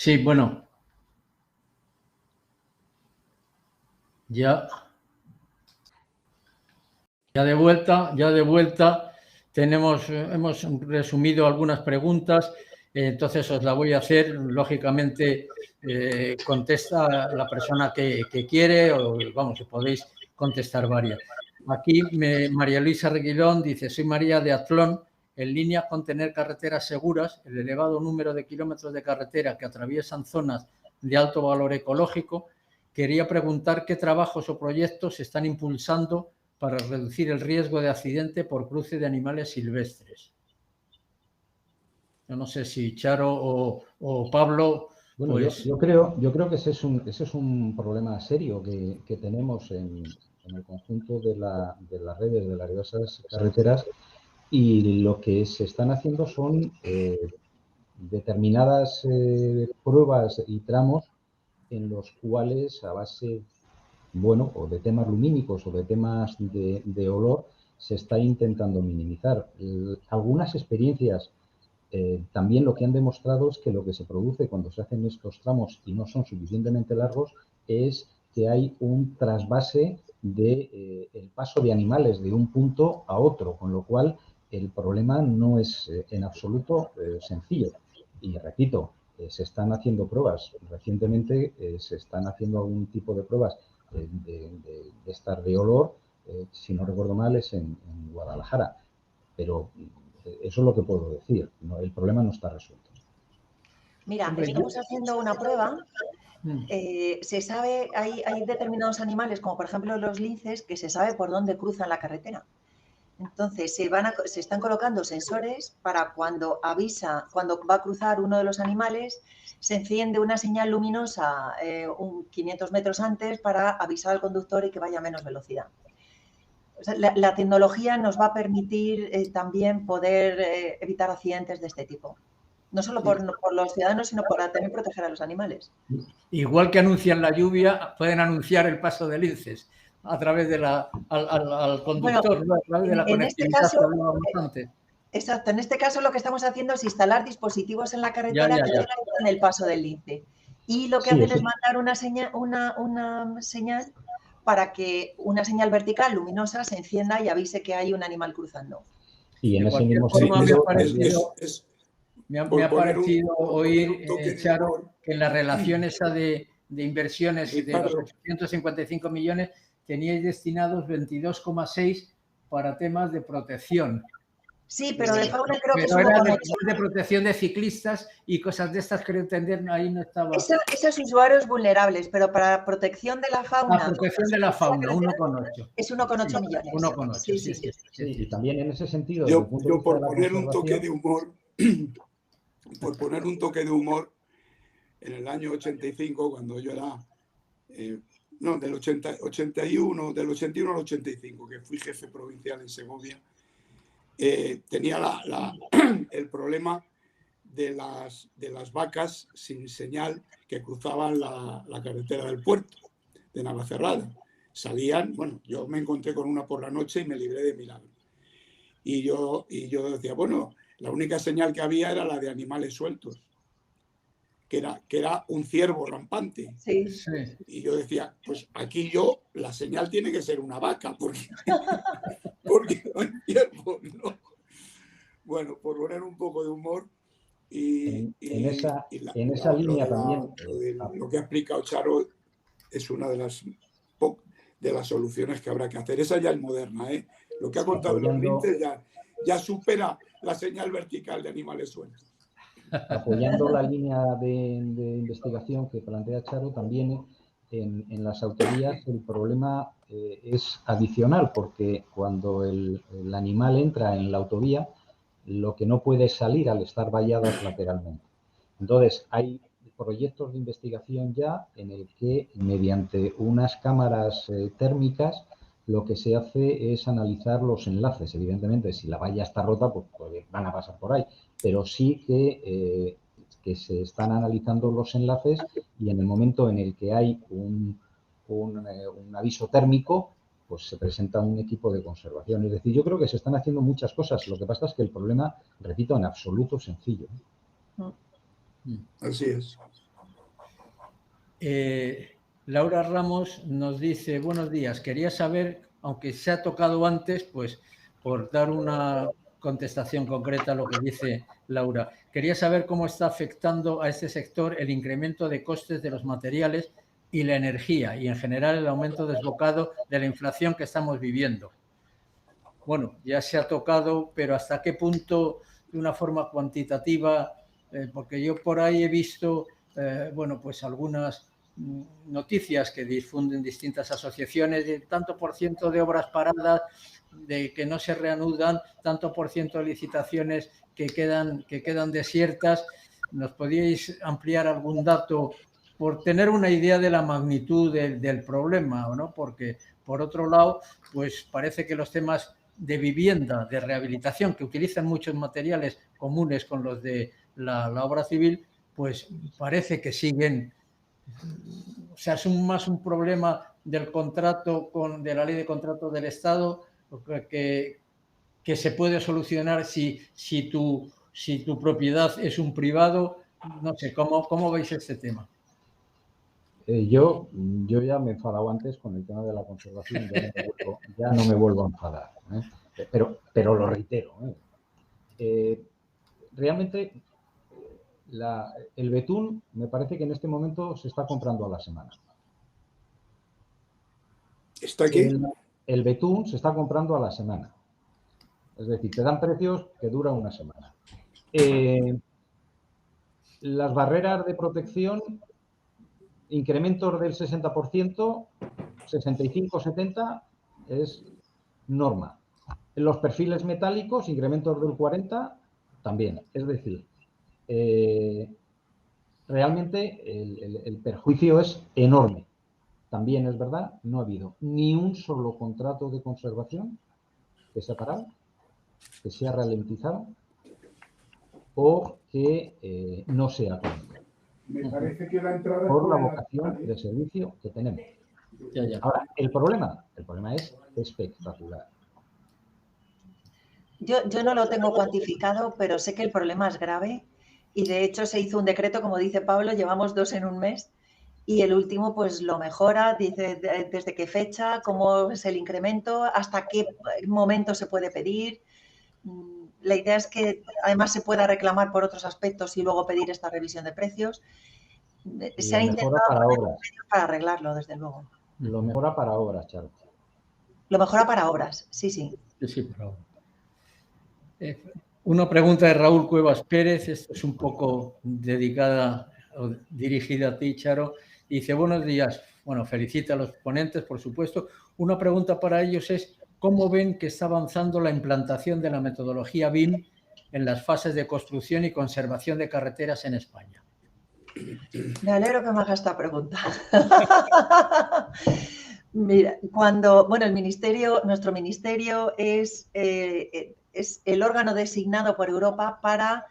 Sí, bueno. Ya de vuelta hemos resumido algunas preguntas, entonces os la voy a hacer. Lógicamente contesta la persona que quiere, o vamos, si podéis contestar varias. Aquí María Luisa Reguilón dice: soy María de Atlón. En línea con tener carreteras seguras, el elevado número de kilómetros de carretera que atraviesan zonas de alto valor ecológico, quería preguntar qué trabajos o proyectos se están impulsando para reducir el riesgo de accidente por cruce de animales silvestres. Yo no sé si Charo o Pablo... Bueno, pues... yo creo que ese es un problema serio que tenemos en el conjunto de las redes de las diversas carreteras, y lo que se están haciendo son determinadas pruebas y tramos en los cuales, a base, bueno, o de temas lumínicos o de temas de olor, se está intentando minimizar. Algunas experiencias también lo que han demostrado es que lo que se produce cuando se hacen estos tramos y no son suficientemente largos es que hay un trasvase de el paso de animales de un punto a otro, con lo cual el problema no es en absoluto sencillo. Y repito, se están haciendo pruebas. Recientemente se están haciendo algún tipo de pruebas de estar de olor, si no recuerdo mal, es en Guadalajara. Pero eso es lo que puedo decir. No, el problema no está resuelto. Mira, estamos haciendo una prueba. Se sabe, hay determinados animales, como por ejemplo los linces, que se sabe por dónde cruzan la carretera. Entonces, se están colocando sensores para cuando va a cruzar uno de los animales, se enciende una señal luminosa 500 metros antes para avisar al conductor y que vaya a menos velocidad. O sea, la tecnología nos va a permitir también poder evitar accidentes de este tipo. No solo por los ciudadanos, sino para también proteger a los animales. Igual que anuncian la lluvia, pueden anunciar el paso de linces a través de al conductor, bueno, ¿no? A través de la conectividad que hablábamos antes. Exacto, en este caso lo que estamos haciendo es instalar dispositivos en la carretera que detectan el paso del lince. Y lo que hacen es mandar una señal para que una señal vertical luminosa se encienda y avise que hay un animal cruzando. Y en ese mismo sentido me ha parecido oír, Charo, que en la relación esa de inversiones de los 855 millones teníais destinados 22,6 para temas de protección. Sí, pero de fauna creo que es era de protección de ciclistas y cosas de estas, creo entender, ahí no estaba. Esos usuarios vulnerables, pero para protección de la fauna. La protección de la fauna, 1,8. Es 1,8 millones. 1,8, sí. Y también en ese sentido, yo por poner un toque de humor, en el año 85, cuando yo era, del 81 al 85, que fui jefe provincial en Segovia, tenía el problema de las vacas sin señal que cruzaban la carretera del puerto de Navacerrada. Salían, yo me encontré con una por la noche y me libré de milagro. Y yo decía, la única señal que había era la de animales sueltos, que era un ciervo rampante. Sí. Y yo decía, pues aquí la señal tiene que ser una vaca, porque no hay ciervo, ¿no? Bueno, por poner un poco de humor. En esa línea también. Lo que ha explicado Charo es una de las soluciones que habrá que hacer. Esa ya es moderna, ¿eh? Lo que ha contado los linces ya supera la señal vertical de animales sueltos. Apoyando la línea de investigación que plantea Charo, también en las autovías el problema es adicional, porque cuando el animal entra en la autovía, lo que no puede salir al estar valladas lateralmente. Entonces, hay proyectos de investigación ya en el que, mediante unas cámaras térmicas, lo que se hace es analizar los enlaces. Evidentemente, si la valla está rota, pues van a pasar por ahí. Pero sí que se están analizando los enlaces, y en el momento en el que hay un aviso térmico, pues se presenta un equipo de conservación. Es decir, yo creo que se están haciendo muchas cosas. Lo que pasa es que el problema, repito, en absoluto sencillo. Así es. Laura Ramos nos dice, buenos días, quería saber, aunque se ha tocado antes, pues por dar una contestación concreta a lo que dice Laura, quería saber cómo está afectando a este sector el incremento de costes de los materiales y la energía y en general el aumento desbocado de la inflación que estamos viviendo. Bueno, ya se ha tocado, pero ¿hasta qué punto de una forma cuantitativa? Porque yo por ahí he visto, bueno, pues algunas noticias que difunden distintas asociaciones de tanto por ciento de obras paradas, de que no se reanudan, tanto por ciento de licitaciones que quedan desiertas. ¿Nos podíais ampliar algún dato por tener una idea de la magnitud del problema, ¿no? Porque, por otro lado, pues parece que los temas de vivienda, de rehabilitación, que utilizan muchos materiales comunes con los de la obra civil, pues parece que siguen. O sea, es más un problema del contrato, de la ley de contrato del Estado, que se puede solucionar si tu propiedad es un privado. No sé, ¿cómo veis este tema? Yo ya me he enfadado antes con el tema de la conservación, ya no me vuelvo a enfadar, ¿eh? Pero lo reitero, realmente el betún me parece que en este momento se está comprando a la semana. ¿Está qué? El betún se está comprando a la semana. Es decir, te dan precios que duran una semana. Las barreras de protección, incrementos del 60%, 65-70% es norma. En los perfiles metálicos, incrementos del 40% también. Es decir, realmente el perjuicio es enorme. También es verdad, no ha habido ni un solo contrato de conservación que se ha parado, que se ha ralentizado o que no sea cumplido. Me parece que la entrada por la vocación de servicio que tenemos. Ya. Ahora, el problema es espectacular. Yo no lo tengo cuantificado, pero sé que el problema es grave y de hecho se hizo un decreto, como dice Pablo, llevamos 2 en un mes y el último pues lo mejora, dice desde qué fecha, cómo es el incremento, hasta qué momento se puede pedir. La idea es que además se pueda reclamar por otros aspectos y luego pedir esta revisión de precios. Se ha intentado para obras. Para arreglarlo, desde luego. Lo mejora para obras, Charo. Lo mejora para obras, sí. Sí, por favor. Una pregunta de Raúl Cuevas Pérez, esto es un poco dedicada o dirigida a ti, Charo. Dice, buenos días. Bueno, felicita a los ponentes, por supuesto. Una pregunta para ellos es, ¿cómo ven que está avanzando la implantación de la metodología BIM en las fases de construcción y conservación de carreteras en España? Me alegro que me haga esta pregunta. Mira, nuestro ministerio es el órgano designado por Europa para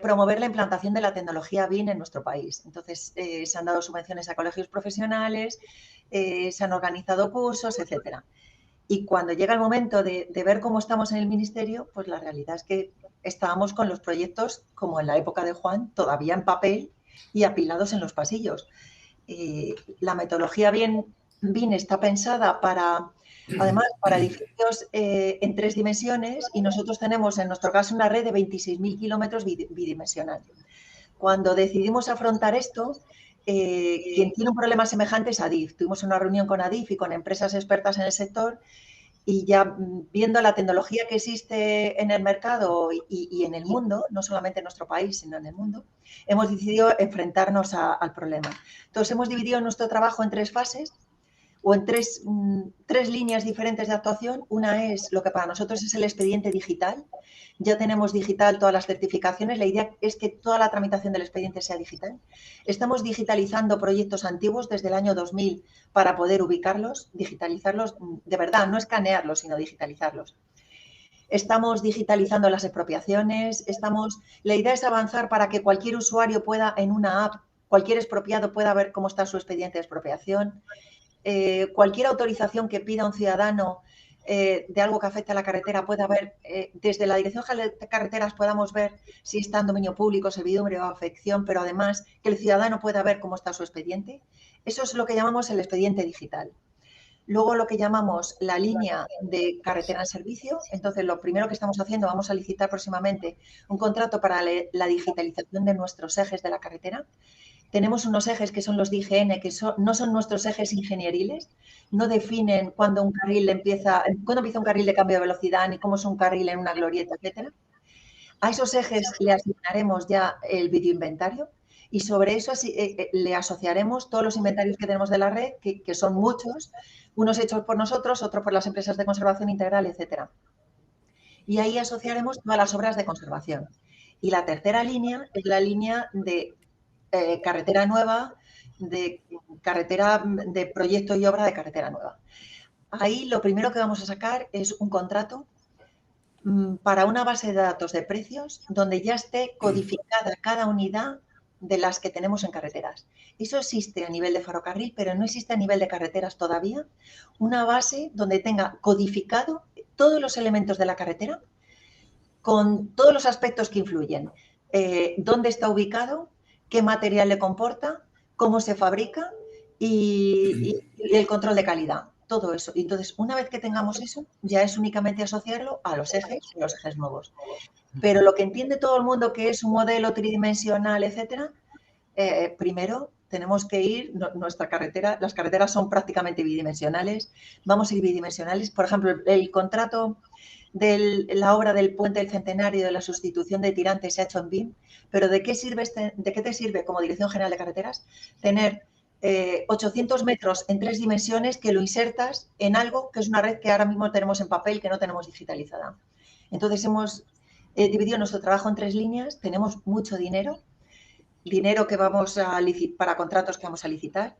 promover la implantación de la tecnología BIM en nuestro país. Entonces, se han dado subvenciones a colegios profesionales, se han organizado cursos, etcétera. Y cuando llega el momento de ver cómo estamos en el ministerio, pues la realidad es que estábamos con los proyectos, como en la época de Juan, todavía en papel y apilados en los pasillos. La metodología BIM está pensada además para edificios en 3 dimensiones y nosotros tenemos en nuestro caso una red de 26.000 kilómetros bidimensional. Cuando decidimos afrontar esto, quien tiene un problema semejante es ADIF. Tuvimos una reunión con ADIF y con empresas expertas en el sector y ya viendo la tecnología que existe en el mercado y en el mundo, no solamente en nuestro país, sino en el mundo, hemos decidido enfrentarnos al problema. Entonces, hemos dividido nuestro trabajo en 3 fases o en tres líneas diferentes de actuación. Una es lo que para nosotros es el expediente digital. Ya tenemos digital todas las certificaciones. La idea es que toda la tramitación del expediente sea digital. Estamos digitalizando proyectos antiguos desde el año 2000 para poder ubicarlos, digitalizarlos, de verdad, no escanearlos, sino digitalizarlos. Estamos digitalizando las expropiaciones. La idea es avanzar para que cualquier usuario pueda, en una app, cualquier expropiado pueda ver cómo está su expediente de expropiación. Cualquier autorización que pida un ciudadano de algo que afecte a la carretera, pueda haber, desde la Dirección General de Carreteras podamos ver si está en dominio público, servidumbre o afección, pero además que el ciudadano pueda ver cómo está su expediente. Eso es lo que llamamos el expediente digital. Luego lo que llamamos la línea de carretera en servicio. Entonces, lo primero que estamos haciendo, vamos a licitar próximamente un contrato para la digitalización de nuestros ejes de la carretera. Tenemos unos ejes que son los de IGN, que no son nuestros ejes ingenieriles, no definen cuándo un carril cuándo empieza un carril de cambio de velocidad, ni cómo es un carril en una glorieta, etcétera. A esos ejes le asignaremos ya el videoinventario y sobre eso le asociaremos todos los inventarios que tenemos de la red, que son muchos, unos hechos por nosotros, otros por las empresas de conservación integral, etcétera. Y ahí asociaremos todas las obras de conservación. Y la tercera línea es la línea de carretera nueva, de carretera de proyecto y obra de carretera nueva. Ahí lo primero que vamos a sacar es un contrato para una base de datos de precios donde ya esté codificada cada unidad de las que tenemos en carreteras. Eso existe a nivel de ferrocarril, pero no existe a nivel de carreteras todavía. Una base donde tenga codificado todos los elementos de la carretera con todos los aspectos que influyen. Dónde está ubicado, qué material le comporta, cómo se fabrica y el control de calidad. Todo eso. Entonces, una vez que tengamos eso, ya es únicamente asociarlo a los ejes nuevos. Pero lo que entiende todo el mundo que es un modelo tridimensional, etcétera, primero tenemos que ir, las carreteras son prácticamente bidimensionales, vamos a ir bidimensionales. Por ejemplo, el contrato de la obra del Puente del Centenario de la sustitución de tirantes se ha hecho en BIM, pero ¿de qué te sirve como Dirección General de Carreteras tener 800 metros en 3 dimensiones que lo insertas en algo que es una red que ahora mismo tenemos en papel que no tenemos digitalizada? Entonces hemos dividido nuestro trabajo en 3 líneas, tenemos mucho dinero que vamos a licitar para contratos que vamos a licitar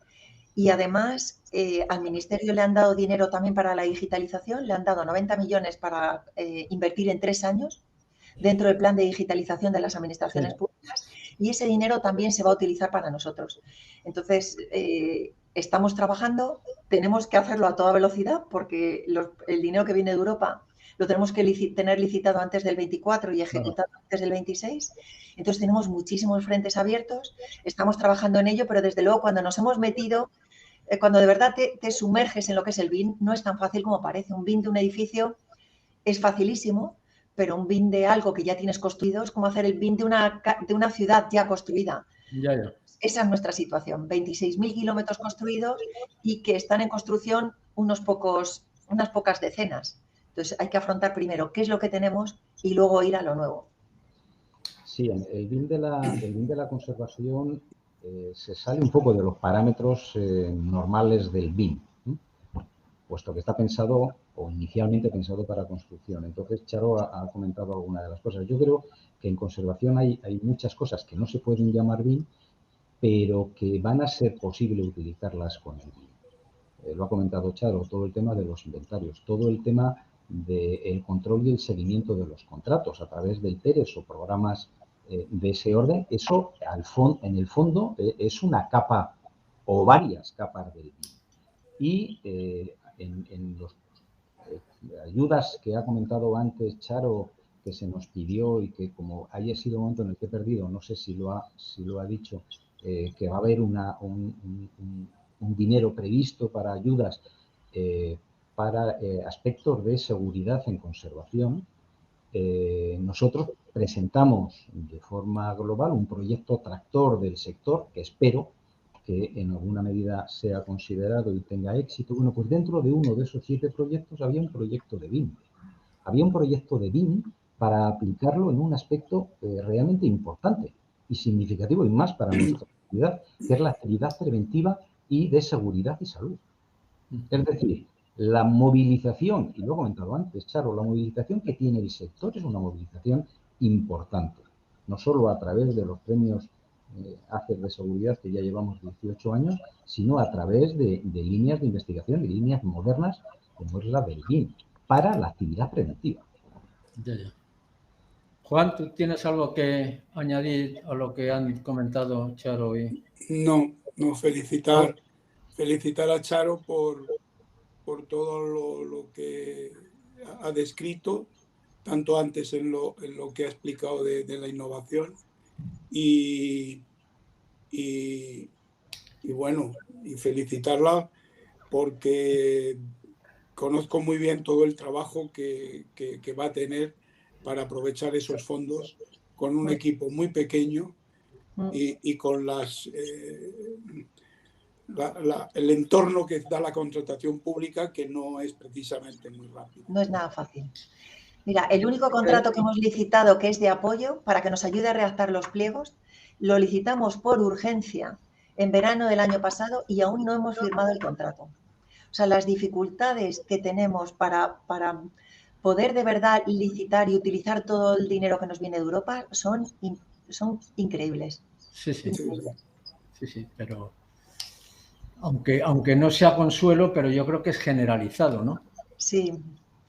y además al Ministerio le han dado dinero también para la digitalización, le han dado 90 millones para invertir en 3 años dentro del plan de digitalización de las administraciones públicas y ese dinero también se va a utilizar para nosotros. Entonces, estamos trabajando, tenemos que hacerlo a toda velocidad porque el dinero que viene de Europa lo tenemos que tener licitado antes del 24 y ejecutado antes del 26. Entonces, tenemos muchísimos frentes abiertos, estamos trabajando en ello, pero desde luego cuando nos hemos metido, cuando de verdad te sumerges en lo que es el BIM, no es tan fácil como parece. Un BIM de un edificio es facilísimo, pero un BIM de algo que ya tienes construido es como hacer el BIM de una ciudad ya construida. Ya. Esa es nuestra situación, 26.000 kilómetros construidos y que están en construcción unas pocas decenas. Entonces hay que afrontar primero qué es lo que tenemos y luego ir a lo nuevo. Sí, el BIM de la conservación se sale un poco de los parámetros normales del BIM, puesto que está pensado o inicialmente pensado para construcción. Entonces, Charo ha comentado alguna de las cosas. Yo creo que en conservación hay muchas cosas que no se pueden llamar BIM, pero que van a ser posible utilizarlas con el BIM. Lo ha comentado Charo, todo el tema de los inventarios, todo el tema del control y el seguimiento de los contratos a través del PERES o programas de ese orden. Eso, en el fondo, es una capa o varias capas del BIM. Y en las ayudas que ha comentado antes Charo, que se nos pidió y que como haya sido un momento en el que he perdido, no sé si lo ha dicho, que va a haber un dinero previsto para ayudas para aspectos de seguridad en conservación. Nosotros presentamos de forma global un proyecto tractor del sector que espero que en alguna medida sea considerado y tenga éxito. Bueno, pues dentro de uno de esos 7 proyectos había un proyecto de BIM. Había un proyecto de BIM para aplicarlo en un aspecto realmente importante y significativo y más para nuestra actividad, que es la actividad preventiva y de seguridad y salud. Es decir, la movilización, y lo he comentado antes, Charo, la movilización que tiene el sector es una movilización importante, no solo a través de los premios ACER de seguridad que ya llevamos 18 años, sino a través de líneas de investigación, de líneas modernas, como es la del BIM, para la actividad preventiva. Ya. Juan, ¿tú tienes algo que añadir a lo que han comentado Charo y...? No, felicitar a Charo por todo lo que ha descrito, tanto antes en lo que ha explicado de la innovación y bueno, y felicitarla porque conozco muy bien todo el trabajo que va a tener para aprovechar esos fondos con un equipo muy pequeño y con el entorno que da la contratación pública, que no es precisamente muy rápido. No es nada fácil. Mira, el único contrato que hemos licitado que es de apoyo para que nos ayude a redactar los pliegos, lo licitamos por urgencia en verano del año pasado y aún no hemos firmado el contrato. O sea, las dificultades que tenemos para poder de verdad licitar y utilizar todo el dinero que nos viene de Europa son increíbles. Sí, pero aunque no sea consuelo, pero yo creo que es generalizado, ¿no? Sí.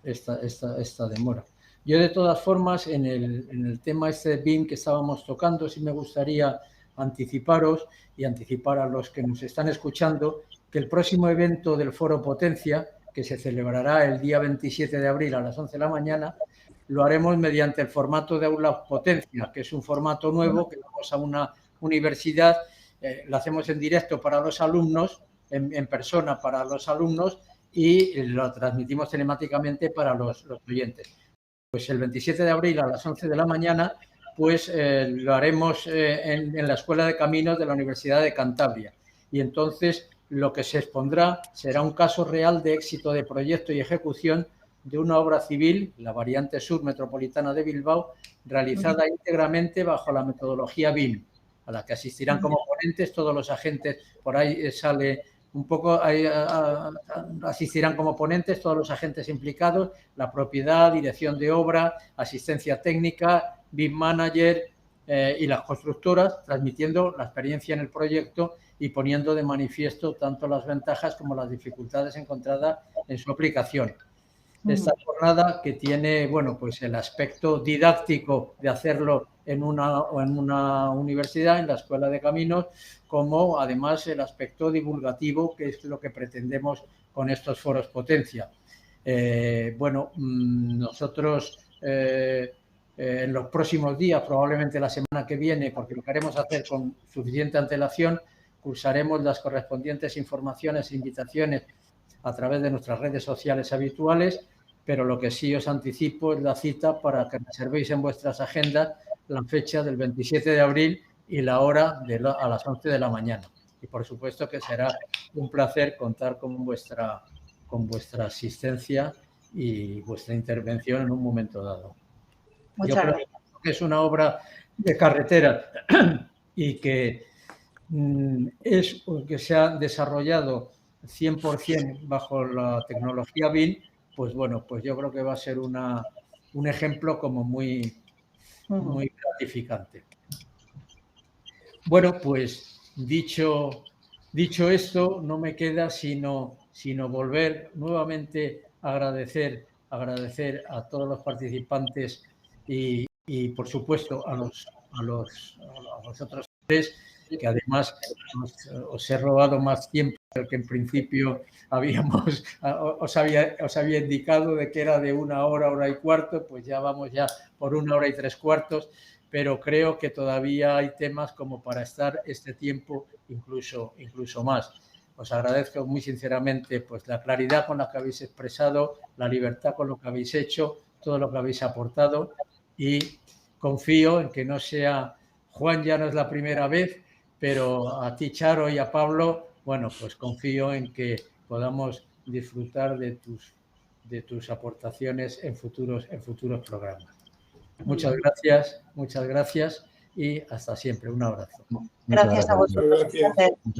Esta demora. Yo, de todas formas, en el tema este de BIM que estábamos tocando, sí me gustaría anticiparos y anticipar a los que nos están escuchando que el próximo evento del Foro Potencia, que se celebrará el día 27 de abril a las 11 de la mañana, lo haremos mediante el formato de Aula Potencia, que es un formato nuevo que vamos a una universidad, lo hacemos en directo para los alumnos, en persona para los alumnos, y lo transmitimos telemáticamente para los oyentes. Pues el 27 de abril a las 11 de la mañana, pues lo haremos en la Escuela de Caminos de la Universidad de Cantabria. Y entonces lo que se expondrá será un caso real de éxito de proyecto y ejecución de una obra civil, la variante sur metropolitana de Bilbao, realizada íntegramente bajo la metodología BIM, a la que asistirán como ponentes todos los agentes. Por ahí sale un poco, asistirán como ponentes todos los agentes implicados: la propiedad, dirección de obra, asistencia técnica, BIM manager y las constructoras, transmitiendo la experiencia en el proyecto y poniendo de manifiesto tanto las ventajas como las dificultades encontradas en su aplicación. Esta jornada, que tiene, bueno, pues el aspecto didáctico de hacerlo en una universidad, en la Escuela de Caminos, como además el aspecto divulgativo, que es lo que pretendemos con estos foros Potencia. Bueno, nosotros en los próximos días, probablemente la semana que viene, porque lo queremos hacer con suficiente antelación, cursaremos las correspondientes informaciones e invitaciones a través de nuestras redes sociales habituales, pero lo que sí os anticipo es la cita para que reservéis en vuestras agendas la fecha del 27 de abril y la hora a las 11 de la mañana. Y por supuesto que será un placer contar con vuestra asistencia y vuestra intervención en un momento dado. Yo creo que es una obra de carretera y que se ha desarrollado 100% bajo la tecnología BIM, pues bueno, pues yo creo que va a ser un ejemplo como muy gratificante. Bueno, pues dicho esto, no me queda sino volver nuevamente a agradecer a todos los participantes y por supuesto a vosotros tres, que además os he robado más tiempo del que en principio os había indicado, de que era de 1 hora, 1 hora y cuarto, pues ya vamos ya por 1 hora y 3/4, pero creo que todavía hay temas como para estar este tiempo incluso más. Os agradezco muy sinceramente pues la claridad con la que habéis expresado, la libertad con lo que habéis hecho, todo lo que habéis aportado, y confío en que no sea, Juan ya no es la primera vez, pero a ti, Charo, y a Pablo, bueno, pues confío en que podamos disfrutar de tus aportaciones en futuros programas. Muchas gracias y hasta siempre. Un abrazo. Gracias a vosotros. Muchas gracias. Un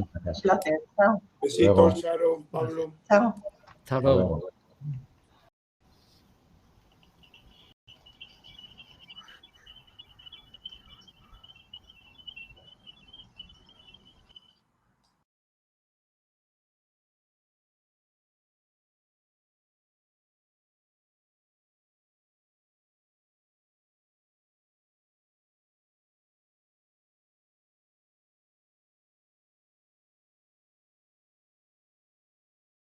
placer. Chao. Besitos, Charo, Pablo. Chao. Hasta luego.